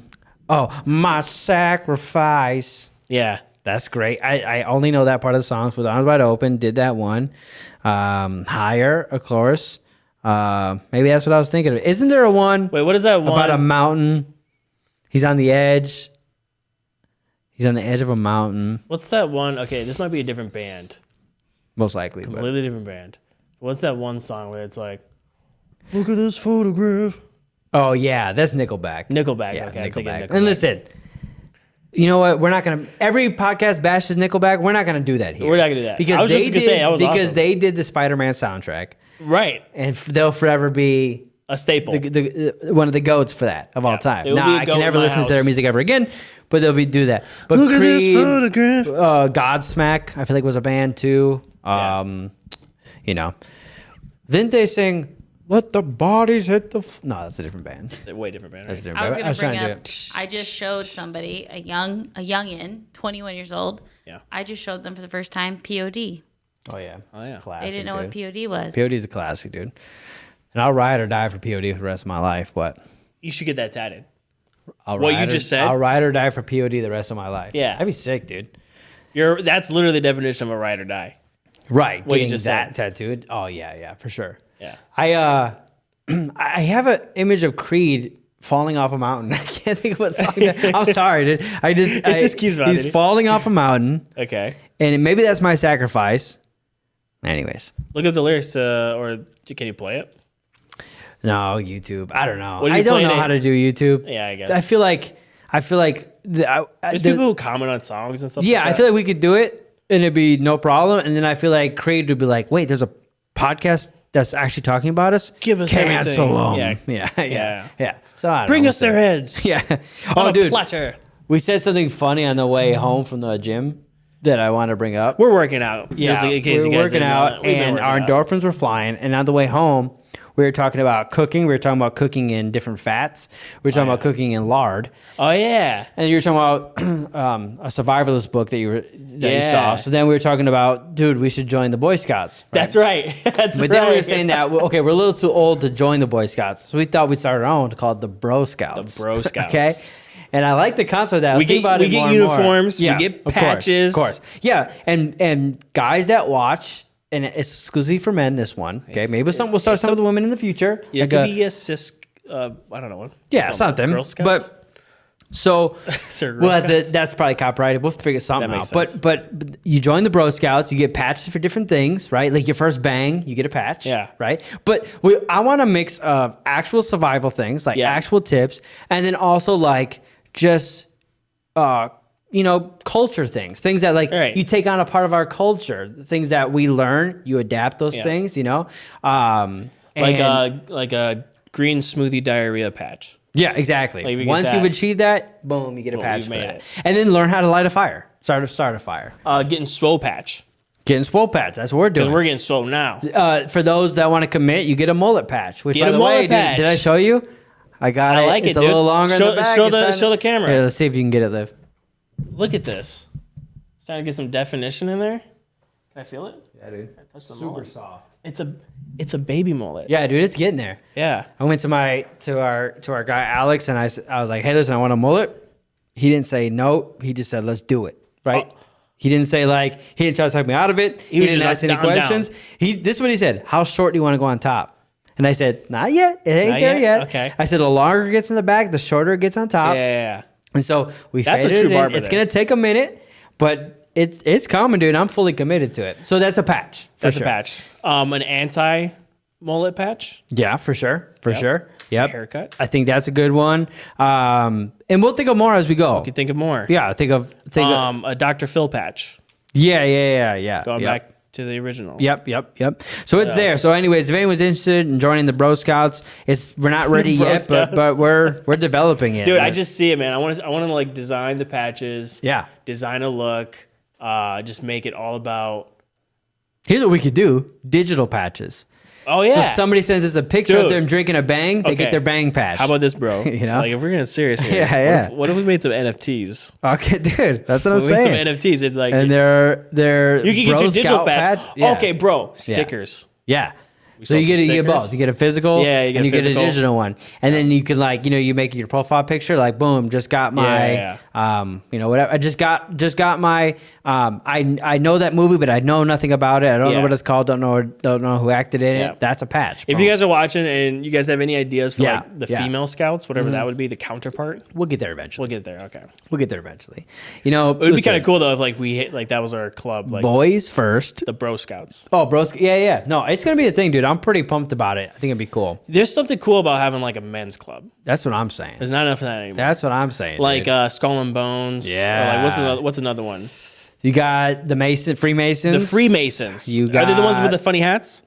Sacrifice. Yeah. That's great. I only know that part of the songs. With Arms Wide Open, did that one. Higher, of course. Maybe that's what I was thinking of. Isn't there a one? Wait, what is that one? About a mountain. He's on the edge. He's on the edge of a mountain. What's that one? Okay, this might be a different band. Most likely. Completely different band. What's that one song where it's like, look at this photograph? Oh, yeah. That's Nickelback. Nickelback. Yeah, Okay, Nickelback. Nickelback. And listen, you know what? We're not going to... Every podcast bashes Nickelback. We're not going to do that here. We're not going to do that. Because I was just going to say, that was because awesome. they did the Spider-Man soundtrack. Right. And they'll forever be... A staple. One of the goats for that of all time. Now, I can never listen to their music ever again, but they'll do that. But Look Creed, at this photograph. Godsmack, I feel like was a band too. You know, didn't they sing "Let the Bodies Hit the"? No, that's a different band. It's a way different band. That's a Right? different I was band. going to bring up, I just showed somebody, a youngin, 21 years old. Yeah. I just showed them for the first time POD. Oh yeah. Classic, They didn't know what POD was. POD is a classic, dude. And I'll ride or die for POD for the rest of my life. But You should get that tatted. what you just said? I'll ride or die for POD the rest of my life. Yeah. That'd be sick, dude. That's literally the definition of a ride or die. Right. What you Getting just that said. tattooed. Oh yeah, for sure. Yeah. I have an image of Creed falling off a mountain. I can't think of what song that. I'm sorry, dude. It just keeps bothering He's you. falling off a mountain, Okay. and maybe that's my sacrifice. Anyways, Look up the lyrics or can you play it? no YouTube. I don't know. What are you I don't playing know it? how to do YouTube. Yeah, I guess. I feel like There's people who comment on songs and stuff. Yeah, like I feel like we could do it and it'd be no problem. And then I feel like Creed would be like, wait, there's a podcast that's actually talking about us. Give us cancel everything. them. Yeah. Yeah. So I don't Bring know. us their heads. Yeah. On Oh, a dude. platter. We said something funny on the way home from the gym that I want to bring up. We're working out. Yeah, just in case we you were guys working didn't know out, that. We've been and working our out. endorphins were flying. And on the way home, we were talking about cooking. We were talking about cooking in different fats. We were talking about cooking in lard. Oh yeah. And you were talking about a survivalist book that you saw. So then we were talking about, dude, we should join the Boy Scouts. Right? That's right. That's But then we were saying that, okay, we're a little too old to join the Boy Scouts. So we thought we'd start our own called the Bro Scouts. The Bro Scouts. Okay? And I like the concept of that. We get uniforms, we get patches. Of course. Yeah. And guys that watch, and it's exclusively for men, this one. Okay. Maybe we'll start some of the women in the future. Yeah, it could be a cis, I don't know. What yeah, something. Girl Scouts? But so, Girl well, Scouts? that's probably copyrighted. We'll figure something That out. makes sense. But you join the Bro Scouts, you get patches for different things, right? Like your first bang, you get a patch. Yeah. Right. But I want a mix of actual survival things, like actual tips, and then also like just culture things that like you take on a part of our culture, things that we learn, you adapt those things, like a green smoothie diarrhea patch. Yeah, exactly. Like Once you've achieved that, boom, you get a patch for made that. it. And then learn how to light a fire. Start a fire. Getting swole patch. Getting swole patch. That's what we're doing. Because we're getting swole now. For those that want to commit, you get a mullet patch. Which, Get by a the mullet way, patch. Did I show you? I got it. I like it's it, a dude. little longer in the back. Show the camera. Here, let's see if you can get it, Liv. Look at this. Starting to get some definition in there. Can I feel it? Yeah, dude. Touch the Super mullet. soft. It's a baby mullet. Yeah, dude, it's getting there. Yeah. I went to our guy Alex, and I was like, "Hey, listen, I want a mullet." He didn't say no. He just said, "Let's do it." Right? Oh. He didn't say he didn't try to talk me out of it. He was didn't just ask like, any "I'm down." questions. This is what he said. How short do you want to go on top? And I said, not yet. It ain't Not there yet? yet. Okay. I said, the longer it gets in the back, the shorter it gets on top. Yeah. And so we That's a faded true it in. barber It's there. going to take a minute, but it's coming, dude. I'm fully committed to it. So that's a patch. That's sure. a patch. An anti-mullet patch. Yeah, for sure. For sure. Yep. Haircut. I think that's a good one. And we'll think of more as we go. You can think of more. Yeah, think of A Dr. Phil patch. Yeah. Going Yep. back to the original. Yep. So it's there. So, anyways, if anyone's interested in joining the Bro Scouts, we're not ready Bro yet, Scouts. but we're developing it. Dude, I just see it, man. I want to like design the patches. Yeah. Design a look. Just make it all about. Here's what we could do: digital patches. Oh yeah. So somebody sends us a picture of Dude. them drinking a bang, they get Okay. their bang patch. How about this, bro? You know? Like if we're getting serious here. Yeah. What if we made some NFTs? Okay, dude, that's what I'm We made some saying. NFTs. It's like And they're you can get Bro your digital Scout patch. Yeah. Okay, bro. Stickers. Yeah. So sold you some get stickers. both. You get a physical, Yeah, you get and a you get physical. a digital one, and then you can you make your profile picture like boom, just got my Yeah. whatever. I just got my I know that movie, but I know nothing about it. I don't know Yeah. what it's called. Don't know who acted in Yeah. it. That's a patch. If Boom. you guys are watching and you guys have any ideas for Yeah, like the yeah. Mm-hmm. female scouts, whatever that would be, the counterpart, we'll get there eventually. we'll get there. Okay. We'll get there eventually. You know, It would be kind of cool though if like we hit like that was our club, like boys first. the Bro Scouts. Oh, bros. Yeah. No, it's going to be a thing, dude. I'm pretty pumped about it. I think it'd be cool. There's something cool about having like a men's club. That's what I'm saying. There's not enough of that anymore. That's what I'm saying. Like dude. Skull and Bones. Yeah. Or like what's another one? You got the Freemasons. The Freemasons. You got Are they the ones with the funny hats?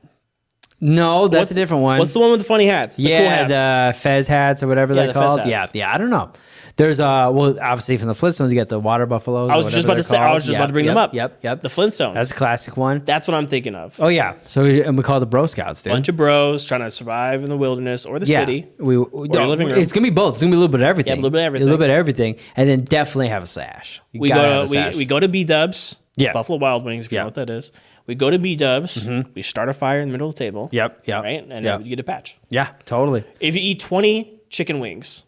No, that's a different one. What's the one with the funny hats? The cool hats. the Fez hats or whatever Yeah, they're the Fez called. hats. Yeah. I don't know. There's obviously from the Flintstones you got the water buffaloes. I was just about to say. I was just about to bring them up. Yep. The Flintstones. That's a classic one. That's what I'm thinking of. Oh yeah. So and we call it the Bro Scouts, dude. Bunch of bros trying to survive in the wilderness or the city. We your living room. It's gonna be both. It's gonna be a little bit of everything. Yeah, a little bit of everything. A little bit of everything, and then definitely have a sash. You We gotta go have a to sash. we go to B Dubs. Yeah. Buffalo Wild Wings. If you know what that is. We go to B Dubs. We start a fire in the middle of the table. Yep. Right, and then you get a patch. Yeah, totally. If you eat 20 chicken wings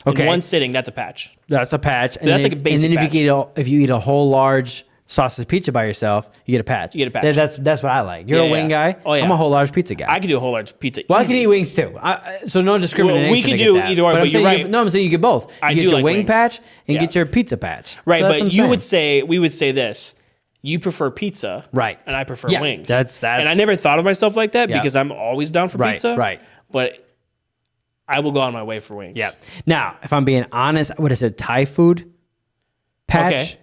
Okay. in one sitting, that's a patch. That's a patch. And That's then, like a basic And then patch. if you eat a whole large sausage pizza by yourself, you get a patch. You get a patch. That's what I like. You're Yeah, a wing yeah. guy. Oh, yeah. I'm a whole large pizza guy. I can do a whole large pizza. Well, I easy. can eat wings too. So no discrimination. we can I get do that. either or, I'm but you're saying right. No, I'm saying you get both. I You do get your like wing wings. patch and Yeah. get your pizza patch. Right, So that's what but I'm you saying. would say we would say this. You prefer pizza, Right. And I prefer Yeah, wings. that's- and I never thought of myself like that Yeah. because I'm always down for Right, pizza. right. But I will go on my way for wings. Yeah. Now, if I'm being honest, I would have said Thai food patch. Okay.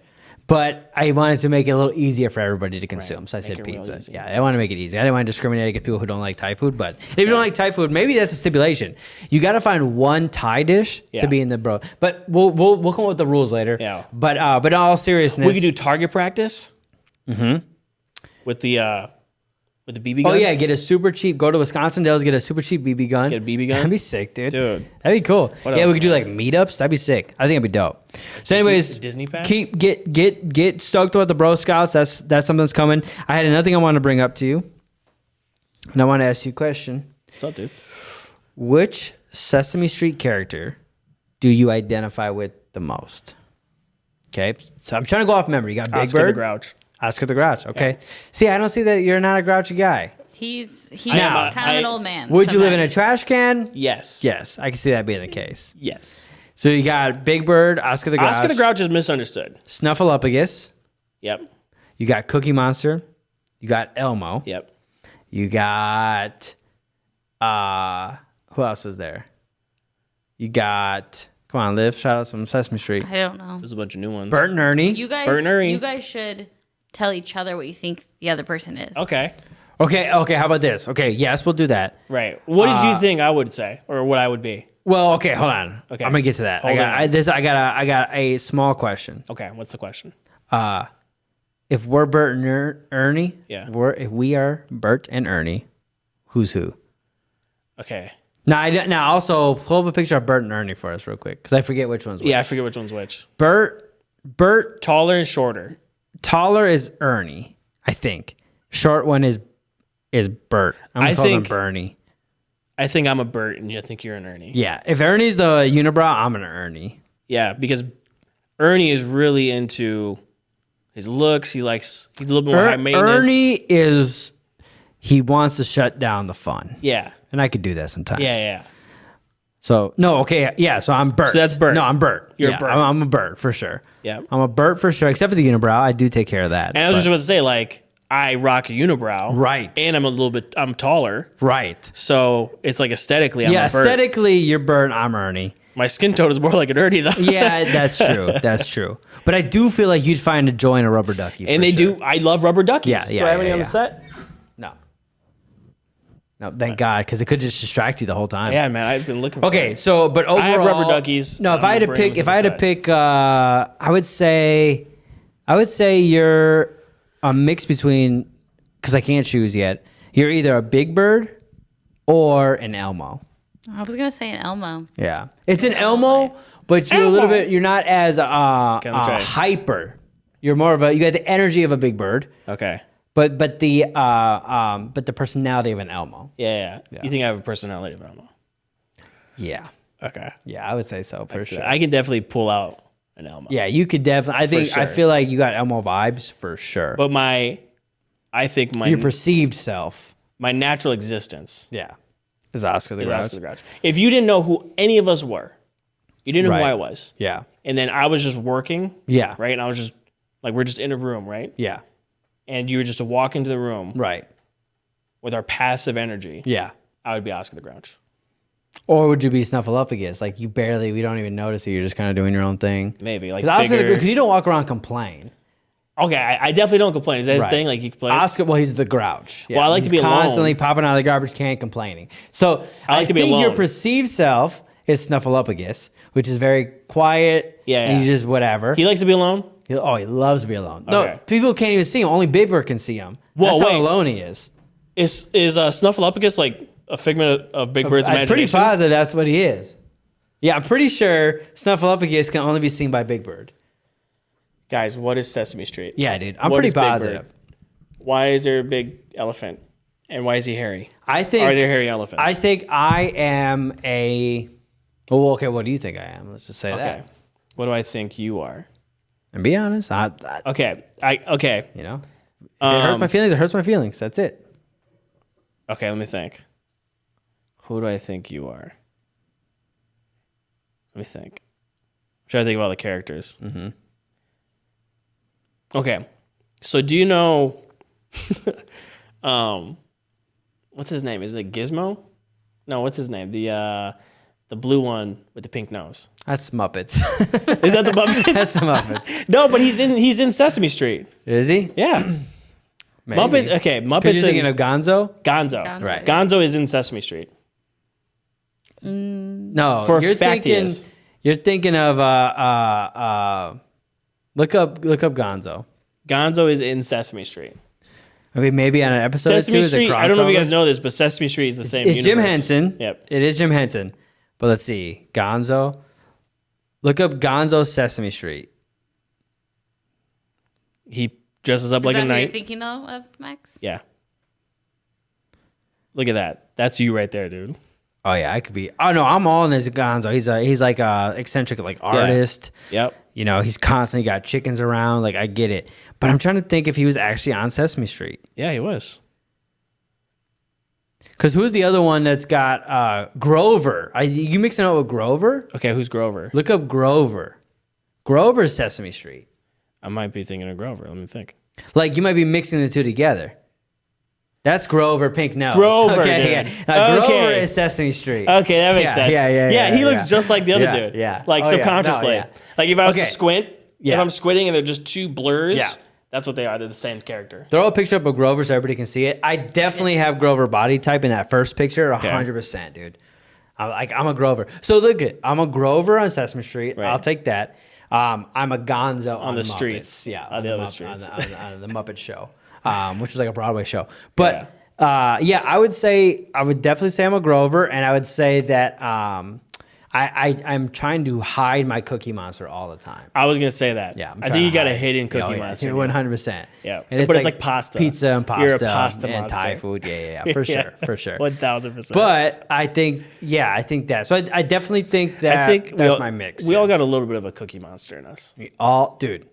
But I wanted to make it a little easier for everybody to consume. Right. So I Make said it real pizza. easy. Yeah, I want to make it easy. I didn't want to discriminate against people who don't like Thai food. But if you don't like Thai food, maybe that's a stipulation. You got to find one Thai dish Yeah. to be in the bro. But we'll come up with the rules later. Yeah. But in all seriousness, We could do target practice. With the BB gun. Oh yeah, get a super cheap. Go to Wisconsin Dells, get a super cheap BB gun. Get a BB gun? That'd be sick, dude. Dude. That'd be cool. What Yeah, else, we could do like meetups. That'd be sick. I think it'd be dope. So, anyways, Disney pack? Get stoked about the Bro Scouts. That's something that's coming. I had another thing I want to bring up to you, and I want to ask you a question. What's up, dude? Which Sesame Street character do you identify with the most? Okay, so I'm trying to go off memory. You got Big Oscar the Bird, Grouch. Oscar the Grouch. Okay, see, I don't see that you're not a grouchy guy. He's Now, kind of an old man. Would you live in a sometimes. trash can? Yes. Yes, I can see that being the case. Yes. So you got Big Bird, Oscar the Grouch, Oscar the Grouch is misunderstood. Snuffleupagus. Yep. You got Cookie Monster. You got Elmo. Yep. You got who else is there? You got come on, Liv. Shout out some Sesame Street. I don't know. There's a bunch of new ones. Bert and Ernie. You guys, Bert and Ernie. you guys should tell each other what you think the other person is. Okay. Okay. How about this? Okay, yes, we'll do that. Right. What did you think I would say, or what I would be? Well, okay, hold on. Okay. I'm gonna get to that. Hold on. I got a small question. Okay. What's the question? If we're Bert and Ernie, Yeah. if we are Bert and Ernie, who's who? Okay. Now, also pull up a picture of Bert and Ernie for us real quick, because I forget which one's which. Yeah, I forget which one's which. Bert, Taller and shorter. taller is Ernie, I think. Short one is Bert. I'm gonna call him think- Bernie. I think I'm a Bert, and I think you're an Ernie. Yeah, if Ernie's the unibrow, I'm an Ernie. Yeah, because Ernie is really into his looks. He's a little bit more high maintenance. Ernie is he wants to shut down the fun. Yeah. And I could do that sometimes. Yeah. So, no, okay. Yeah, so I'm Bert. So that's Bert. No, I'm Bert. You're a Bert. I'm a Bert for sure. Yeah. I'm a Bert for sure, except for the unibrow. I do take care of that. And I was just about to say, like, I rock a unibrow. Right. And I'm taller. Right. So it's like aesthetically, I'm a Bert. Aesthetically, you're Bert, I'm Ernie. My skin tone is more like an Ernie, though. Yeah, that's true. That's true. But I do feel like you'd find a joy in a rubber ducky. And they do. I love rubber duckies. Yeah. Do I have any on the set? No, thank God, because it could just distract you the whole time. Yeah, man, I've been looking for it. So, but overall, I have rubber duckies. No, if I had to pick, I would say you're a mix between, because I can't choose yet. You're either a Big Bird or an Elmo. I was gonna say an Elmo. Yeah, it's an Elmo, but you're a little bit. You're not as hyper. You're more of you got the energy of a Big Bird. Okay. But the personality of an Elmo. Yeah. You think I have a personality of an Elmo? Yeah. Okay. Yeah, I would say so for sure. I can definitely pull out an Elmo. Yeah, you could definitely. I feel like you got Elmo vibes for sure. But your perceived self, my natural existence, is Oscar the Grouch. If you didn't know who any of us were, you didn't know who I was. Yeah. And then I was just working. Yeah. Right. And I was just like, we're just in a room, right? Yeah. And you were just to walk into the room, right, with our passive energy. Yeah. I would be Oscar the Grouch. Or would you be Snuffleupagus? Like we don't even notice it. You're just kind of doing your own thing. Maybe like because you don't walk around complain. Okay, I definitely don't complain. Is that his thing? Like he complains? Oscar, well, he's the Grouch. Yeah. Well, I like to be constantly alone. popping out of the garbage can complaining. So I think your perceived self is Snuffleupagus, which is very quiet. Yeah. And you just whatever. He likes to be alone. He loves to be alone. No, people can't even see him. Only Big Bird can see him. That's how alone he is. Is Snuffleupagus like a figment of Big Bird's imagination? I'm pretty positive that's what he is. Yeah, I'm pretty sure Snuffleupagus can only be seen by Big Bird. Guys, what is Sesame Street? Yeah, dude. I'm pretty positive. Why is there a big elephant? And why is he hairy? Are there hairy elephants? I think I am a... Well, okay, what do you think I am? Let's just say that. What do I think you are? And be honest. Okay. You know? If it hurts my feelings, it hurts my feelings. That's it. Okay, let me think. Who do I think you are? Let me think. I'm trying to think of all the characters. Mm-hmm. Okay. So do you know what's his name? Is it Gizmo? No, what's his name? The blue one with the pink nose. That's Muppets. Is that the Muppets? That's the Muppets. No, but he's in Sesame Street. Is he? Yeah. Muppets. Okay, Muppets. You're thinking of Gonzo? Gonzo. Right. Gonzo is in Sesame Street. No, you're thinking. You're thinking of look up Gonzo. Gonzo is in Sesame Street. I mean, maybe on an episode Sesame or two. Street. I don't know if you guys know this, but Sesame Street is the same. It's universe. Jim Henson. Yep. It is Jim Henson. But let's see, Gonzo. Look up Gonzo Sesame Street. He dresses up like a knight. You're thinking of Max? Yeah. Look at that. That's you right there, dude. Oh yeah, I could be. Oh no, I'm all in as Gonzo. He's like a eccentric like artist. Yep. You know, he's constantly got chickens around. Like I get it, but I'm trying to think if he was actually on Sesame Street. Yeah, he was. Because who's the other one that's got Grover? You mixing it with Grover? Okay, who's Grover? Look up Grover. Grover's Sesame Street. I might be thinking of Grover. Let me think. Like you might be mixing the two together. That's Grover, pink nose. Grover, okay, dude. yeah. Now, Grover is Sesame Street. Okay, that makes sense. Yeah, he looks just like the other dude. Yeah. Like subconsciously. Like if I was to squint, if I'm squinting and they're just two blurs, that's what they are. They're the same character. Throw a picture up of Grover so everybody can see it. I definitely have Grover body type in that first picture, 100%, dude. I'm a Grover. So look it. I'm a Grover on Sesame Street. Right. I'll take that. I'm a Gonzo on the Muppets. Streets. Yeah, on the other streets. On the Muppet Show, which was like a Broadway show. But I would definitely say I'm a Grover, and I would say that I'm trying to hide my Cookie Monster all the time. I was gonna say that. Yeah, I think you got a hidden Cookie Monster. 100%. Yeah, and it's like pasta, pizza and pasta. You're a pasta and monster. Thai food. Yeah, for sure, for sure. 1000%. But I think that. So I definitely think that that's my mix. We all got a little bit of a Cookie Monster in us. Dude.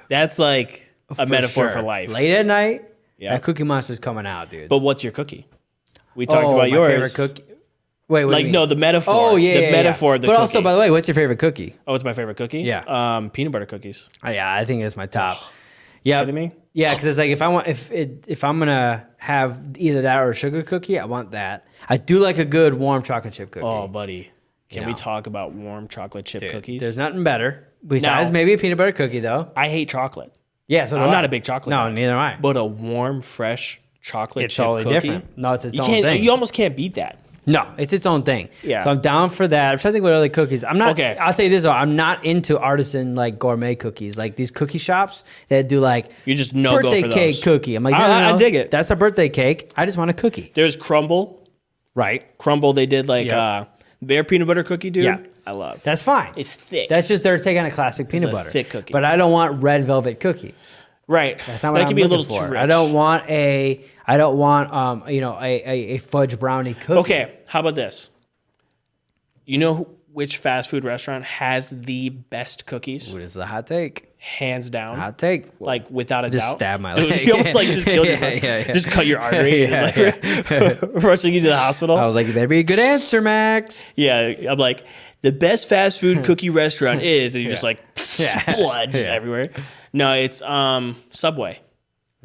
That's like a metaphor sure. for life. Late at night, Yeah. That Cookie Monster's coming out, dude. But what's your cookie? We talked about my yours. favorite cookie. Wait, what do you mean? No, the metaphor. Oh, yeah, the metaphor. The but cookie. also, by the way, what's your favorite cookie? Oh, it's my favorite cookie. Yeah. Peanut butter cookies. Oh, yeah, I think it's my top. Yeah, Kidding me? Yeah, because it's like if I'm gonna have either that or a sugar cookie, I want that. I do like a good warm chocolate chip cookie. Oh, buddy, can we talk about warm chocolate chip cookies? There's nothing better besides maybe a peanut butter cookie, though. I hate chocolate. Yeah, so I'm not a big chocolate guy. No, neither am I. But a warm, fresh chocolate chip totally cookie. Different. No, it's its own can't. thing. You almost can't beat that. No, it's its own thing. Yeah. So I'm down for that. I'm trying to think what other cookies. I'm not. Okay. I'll tell you this though. I'm not into artisan like gourmet cookies. Like these cookie shops that do like You just no go birthday for cake those. cookie. I'm like, I dig it. That's a birthday cake. I just want a cookie. There's Crumble. Right. Crumble. They did like Yep. their peanut butter cookie, dude. Yeah. I love. That's fine. It's thick. That's just their take on a classic peanut a butter. thick cookie. But I don't want red velvet cookie. Right. That's not what that I'm can be a looking little for. too rich. I don't want a fudge brownie cookie. Okay, how about this? You know which fast food restaurant has the best cookies? What is the hot take? Hands down. Hot take. Like without a Just doubt. stab my Dude, leg. you almost like just killed yourself. Yeah. Just cut your artery. Rushing you to the hospital. I was like, "Better be a good answer, Max." Yeah, I'm like, the best fast food cookie restaurant is, and you're just like, blood just everywhere. No, it's Subway.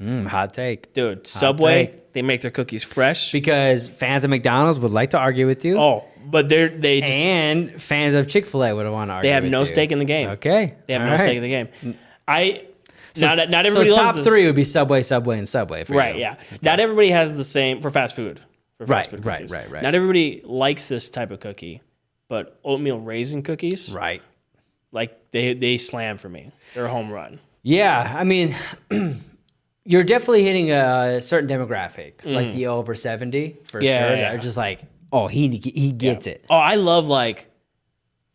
Hot take. Dude, Subway, take. they make their cookies fresh. Because fans of McDonald's would like to argue with you. Oh, but they just And fans of Chick-fil-A would want to argue they have with no you. stake in the game. Okay. They have All no right. stake in the game. Not everybody so loves top this. three would be Subway, Subway, and Subway. For Right, you. yeah. Not everybody has the same for fast food. For fast Right, food right, cookies. right. Not everybody likes this type of cookie, but oatmeal raisin cookies, Right. like they slam for me. They're a home run. Yeah, I mean, you're definitely hitting a certain demographic, like the over 70 for Yeah, sure. yeah. They're just like, oh, he gets it. Oh, I love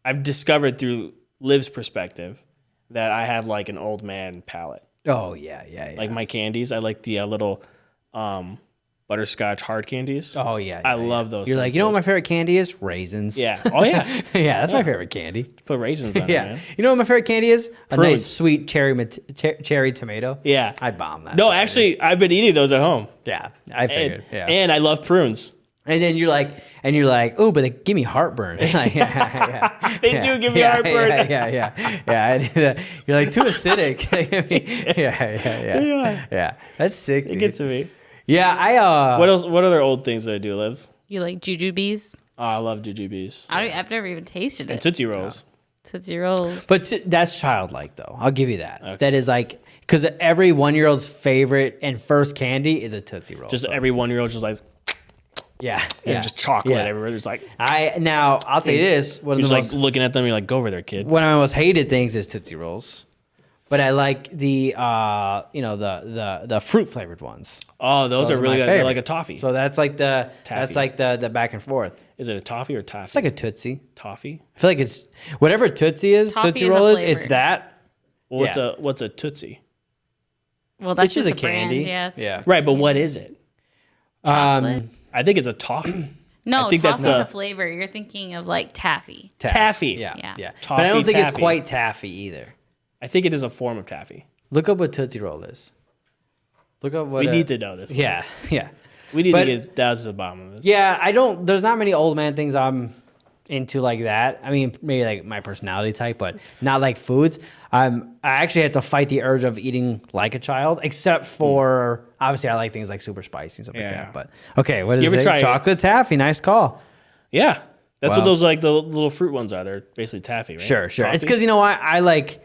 I've discovered through Liv's perspective that I have like an old man palate. Oh yeah. Like my candies, I like the little butterscotch hard candies. Oh yeah. I love those. You're things, like, you know what dude. my favorite candy is? Raisins. Yeah. Oh yeah. yeah, that's my favorite candy. Put raisins on it, Yeah. man. You know what my favorite candy is? A Prunes. nice sweet cherry tomato. Yeah. I'd bomb that. No, sucker. actually, I've been eating those at home. Yeah, I figured. And, Yeah. and I love prunes. And then you're like, oh, but they give me heartburn. Like, yeah. They do give me heartburn. Yeah. I do that. You're like too acidic. Yeah. That's sick. It gets to me. Yeah, I. What else? What other old things did I do, Liv? You like jujubes? Oh, I love jujubes. I've never even tasted And it. Tootsie Rolls. Tootsie Rolls. But that's childlike, though. I'll give you that. Okay. That is like because every 1-year-old's favorite and first candy is a Tootsie Roll. Just so. every 1-year-old just like, Yeah. and just chocolate Yeah. everywhere. There's like, I'll tell you this. One you're of just the like most looking at them. You're like, go over there, kid. one of my most hated things is Tootsie Rolls. But I like the the fruit flavored ones. Oh, those are really my good. They're favorite. like a toffee. So that's like the Taffy. the back and forth. Is it a toffee or taffy? It's like a Tootsie. toffee. I feel like it's whatever Tootsie is, Toffee Tootsie is a Roll is, flavor. it's that. Well, Yeah. what's a Tootsie? Well, that's It's just just a brand. candy. Yeah. It's Yeah. Right, but what is it? chocolate. I think it's a toffee. No, I think that's toffee's the- a flavor. You're thinking of like taffy. Taffy. Yeah. Yeah. Yeah. Toffee, but I don't think it's taffy. quite taffy either. I think it is a form of taffy. Look up what Tootsie Roll is. Look up what We need to know this. Yeah. Yeah. We need But- to get down to the bottom of this. Yeah, there's not many old man things I'm into like that. I mean, maybe like my personality type, but not like foods. I actually had to fight the urge of eating like a child, except for obviously I like things like super spicy and stuff like Yeah. that. But okay, what is You ever it? try it? Chocolate taffy, nice call. Yeah. That's Wow. what those like the little fruit ones are. They're basically taffy, right? Sure. It's Toffee? because you know what? I like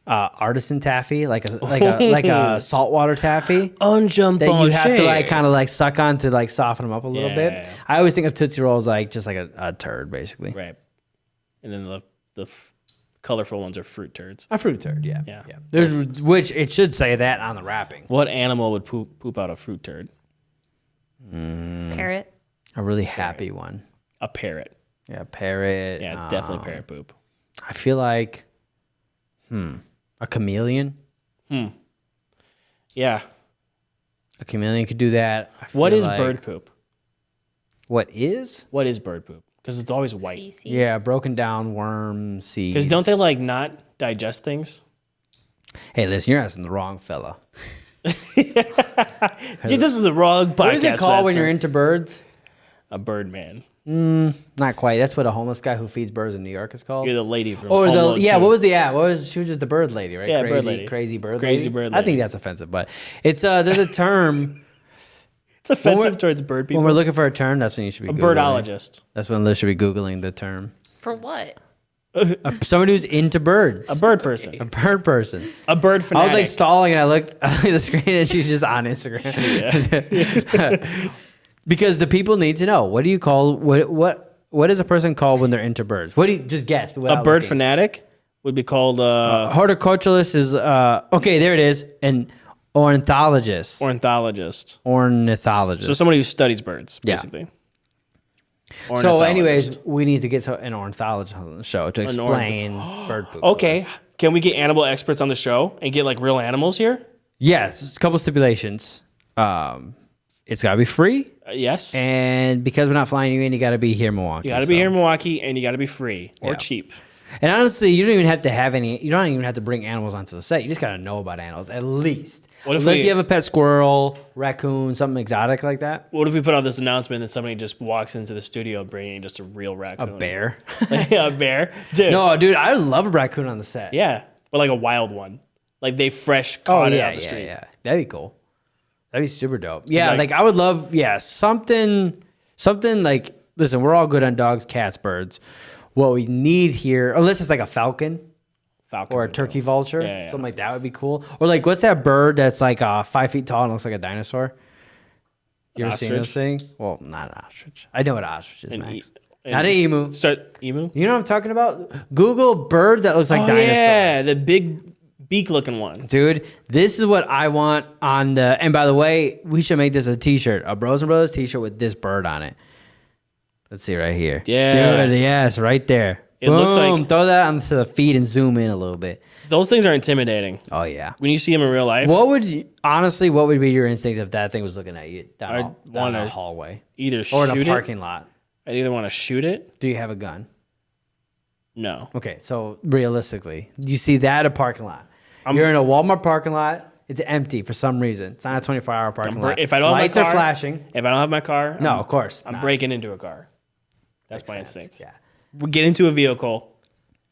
artisan taffy, like a saltwater taffy. That you have to like kind of like suck on to like soften them up a little bit. Yeah. I always think of Tootsie Rolls like just like a turd, basically. Right. And then the colorful ones are fruit turds. A fruit turd, yeah. Yeah. There's which it should say that on the wrapping. What animal would poop out a fruit turd? Parrot. A really happy one. A parrot. Yeah, parrot. Yeah, definitely parrot poop. I feel like, a chameleon. Yeah. A chameleon could do that. I What feel is like- bird poop? What is? What is bird poop? Because it's always white. Feces. Yeah, broken down worm seeds. Because don't they like not digest things? Hey, listen, you're asking the wrong fella. This is the wrong podcast. What is it called when you're into birds? A bird man. Not quite. That's what a homeless guy who feeds birds in New York is called. You're the lady from Or Home the Alone yeah. 2. What was the yeah? What was she was just the bird lady, right? Yeah, crazy, bird lady. Crazy bird Crazy lady. bird I think lady. that's offensive, but it's there's a term. It's offensive towards bird people. When we're looking for a term, that's when you should be a Googling. birdologist. That's when Liz should be Googling the term. For what? Somebody who's into birds. A bird person. A bird person. A bird fanatic. I was like stalling and I looked at the screen and she's just on Instagram. Because the people need to know. What do you call what is a person called when they're into birds? What do you just guess? A bird fanatic would be called horticulturalist is okay, there it is. An ornithologist. Ornithologist. Ornithologist. So somebody who studies birds, basically. So, anyways, we need to get an ornithologist on the show to explain bird poop. Okay. Can we get animal experts on the show and get like real animals here? Yes, a couple stipulations. It's got to be free. Yes. And because we're not flying you in, you got to be here in Milwaukee. You got to be here in Milwaukee, and you got to be free or cheap. And honestly, you don't even have to have any. You don't even have to bring animals onto the set. You just got to know about animals at least. Unless you have a pet squirrel, raccoon, something exotic like that. What if we put out this announcement that somebody just walks into the studio bringing just a real raccoon? A bear. Yeah, a bear. Dude. No, dude, I love a raccoon on the set. Yeah, but like a wild one. Like they fresh caught it out the street. Yeah, that'd be cool. That'd be super dope. Yeah, like I would love, something like, listen, we're all good on dogs, cats, birds. What we need here, unless it's like a falcon. Or a turkey vulture. Something like that would be cool. Or like, what's that bird that's like 5 feet tall and looks like a dinosaur? You ever seen this thing? Well, not an ostrich. I know what an ostrich is, Max. Not an emu. Emu? You know what I'm talking about? Google bird that looks like dinosaur. Yeah, the big beak-looking one. Dude, this is what I want on the... And by the way, we should make this a t-shirt. A Bros and Brothers t-shirt with this bird on it. Let's see right here. Yeah. Dude, yes, right there. It looks like... Throw that onto the feed and zoom in a little bit. Those things are intimidating. Oh, yeah. When you see them in real life. What would be your instinct if that thing was looking at you down a hallway? Either shoot or in a it, parking lot. I'd either want to shoot it. Do you have a gun? No. Okay, so realistically, you see that at a parking lot. You're in a Walmart parking lot. It's empty for some reason. It's not a 24-hour parking lot. If I don't Lights have my car, are flashing. If I don't have my car, no, of course, I'm breaking into a car. That's my sense. instinct. Yeah. We get into a vehicle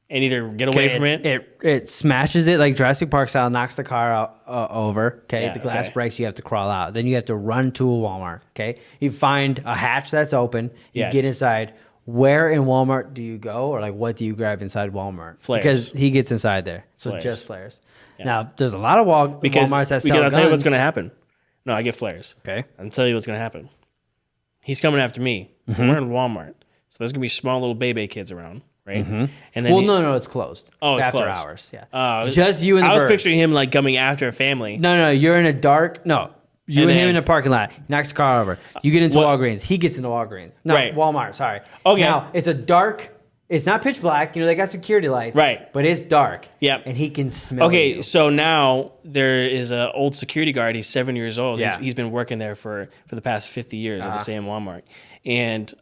and either get away from it. It smashes it like Jurassic Park style, knocks the car out, over. Okay, Yeah, the glass breaks. You have to crawl out. Then you have to run to a Walmart. Okay, you find a hatch that's open. You get inside. Where in Walmart do you go, or like what do you grab inside Walmart? Flares. Because he gets inside there, so Flares. just flares. Yeah. Now there's a lot of Walmarts that sell I'll guns. tell you what's going to happen. No, I get flares. Okay, I'll tell you what's going to happen. He's coming after me. We're in Walmart, so there's going to be small little baby kids around. Right? And then no, it's closed. Oh, it's after closed. hours. Yeah, just you and the I was bird. picturing him like coming after a family. No, you're in a dark. No, you and him in a parking lot. He knocks the car over. You get into Walgreens. He gets into Walgreens. No, Right. Walmart. Sorry. Okay. Now it's a dark. It's not pitch black. You know they got security lights. Right. But it's dark. Yep. And he can smell. Okay, you. so now there is an old security guard. He's 7 years old. Yeah. He's been working there for the past 50 years at the same Walmart. And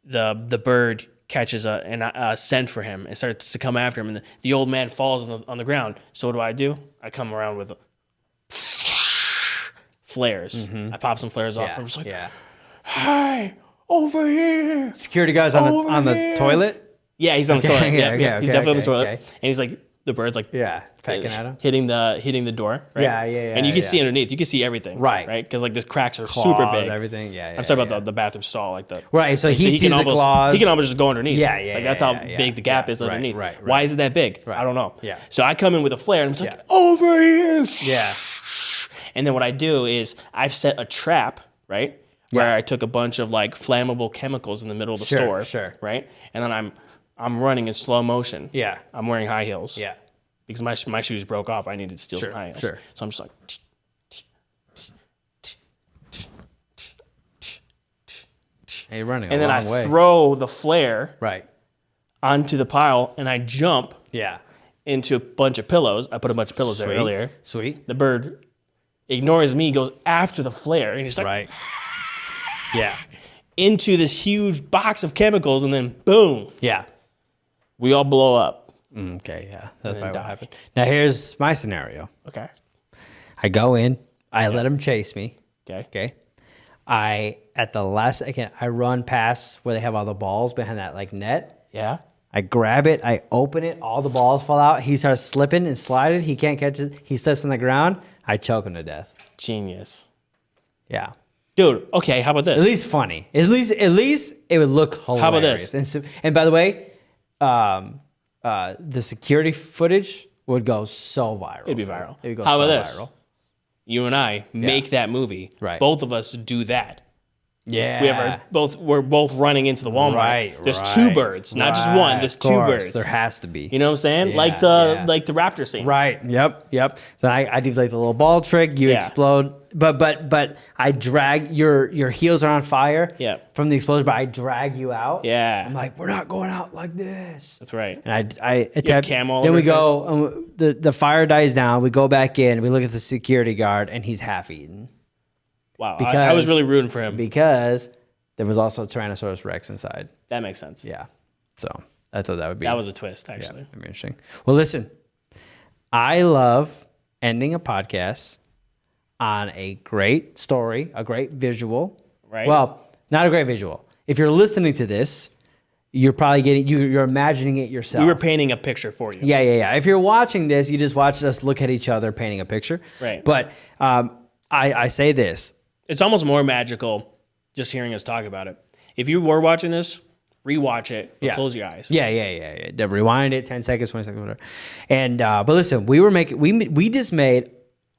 the bird catches a scent for him and starts to come after him. And the old man falls on the ground. So what do? I come around with flares. I pop some flares off. I'm just like, hey, over here. Security guy's on the toilet. Yeah, he's on the toilet. Yeah, he's definitely on the toilet. Okay. And he's like, the bird's like, pecking at him, hitting the door. Right? Yeah. And you can see underneath. You can see everything. Right. Because like the cracks are claws, super big. Everything. Yeah. I'm talking about the bathroom stall, like the. Right. So he sees the claws. He can almost just go underneath. Yeah. Like that's how big the gap is underneath. Right. Why is it that big? Right. I don't know. Yeah. So I come in with a flare and I'm just like, over here. Yeah. And then what I do is I've set a trap, right? Where I took a bunch of like flammable chemicals in the middle of the store. Sure. Right. And then I'm running in slow motion. Yeah. I'm wearing high heels. Yeah. Because my shoes broke off. I needed to steal some high heels. Sure. So I'm just like. Hey, you're running and a then long way. Throw the flare right onto the pile and I jump into a bunch of pillows. I put a bunch of pillows there earlier. Sweet. The bird ignores me, goes after the flare, and he's like, into this huge box of chemicals, and then boom. Yeah. We all blow up. Okay, yeah. That's probably what happened. Now, here's my scenario. Okay. I go in. I let him chase me. Okay. At the last second, I run past where they have all the balls behind that like net. Yeah. I grab it. I open it. All the balls fall out. He starts slipping and sliding. He can't catch it. He slips on the ground. I choke him to death. Genius. Yeah. Dude, okay, how about this? At least funny. At least it would look hilarious. How about this? And by the way, the security footage would go so viral. It'd be viral. It would go how so about this? viral. You and I make that movie. Right. Both of us do that. Yeah. We're both running into the Walmart. Right. There's two birds, not just one. There's two birds. There has to be. You know what I'm saying? Yeah, like the raptor scene. Right. Yep. So I do like the little ball trick. You explode. But I drag your heels are on fire. Yeah. From the explosion, but I drag you out. Yeah. I'm like, we're not going out like this. That's right. And I attempt. Cam all then over we go. The fire dies down. We go back in. We look at the security guard, and he's half eaten. Wow. I was really rooting for him because there was also Tyrannosaurus Rex inside. That makes sense. Yeah. So I thought that would be. That was a twist, actually. Yeah, that'd be interesting. Well, listen, I love ending a podcast on a great story, a great visual. Right. Well, not a great visual. If you're listening to this, you're probably you're imagining it yourself. We were painting a picture for you. Yeah. If you're watching this, you just watched us look at each other painting a picture. Right. But I say this. It's almost more magical just hearing us talk about it. If you were watching this, rewatch it. But close your eyes. Yeah. Rewind it 10 seconds, 20 seconds, whatever. And but listen, we just made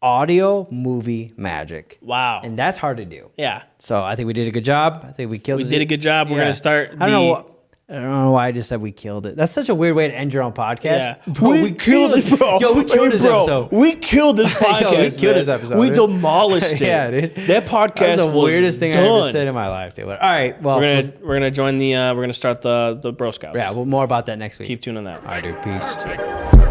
audio movie magic. Wow. And that's hard to do. Yeah. So I think we did a good job. I think we killed it. We did a good job. We're going to start. I don't know why I just said we killed it. That's such a weird way to end your own podcast. Yeah. Bro, we killed it, bro. Yo, we killed this episode. We killed this podcast. Yo, we killed this episode. We demolished it. Yeah, dude. That podcast was the weirdest thing I done. ever said in my life, dude. All right, well, we're gonna join the. We're gonna start the Bro Scouts. Yeah, well, more about that next week. Keep tuning that. All right, dude. Peace.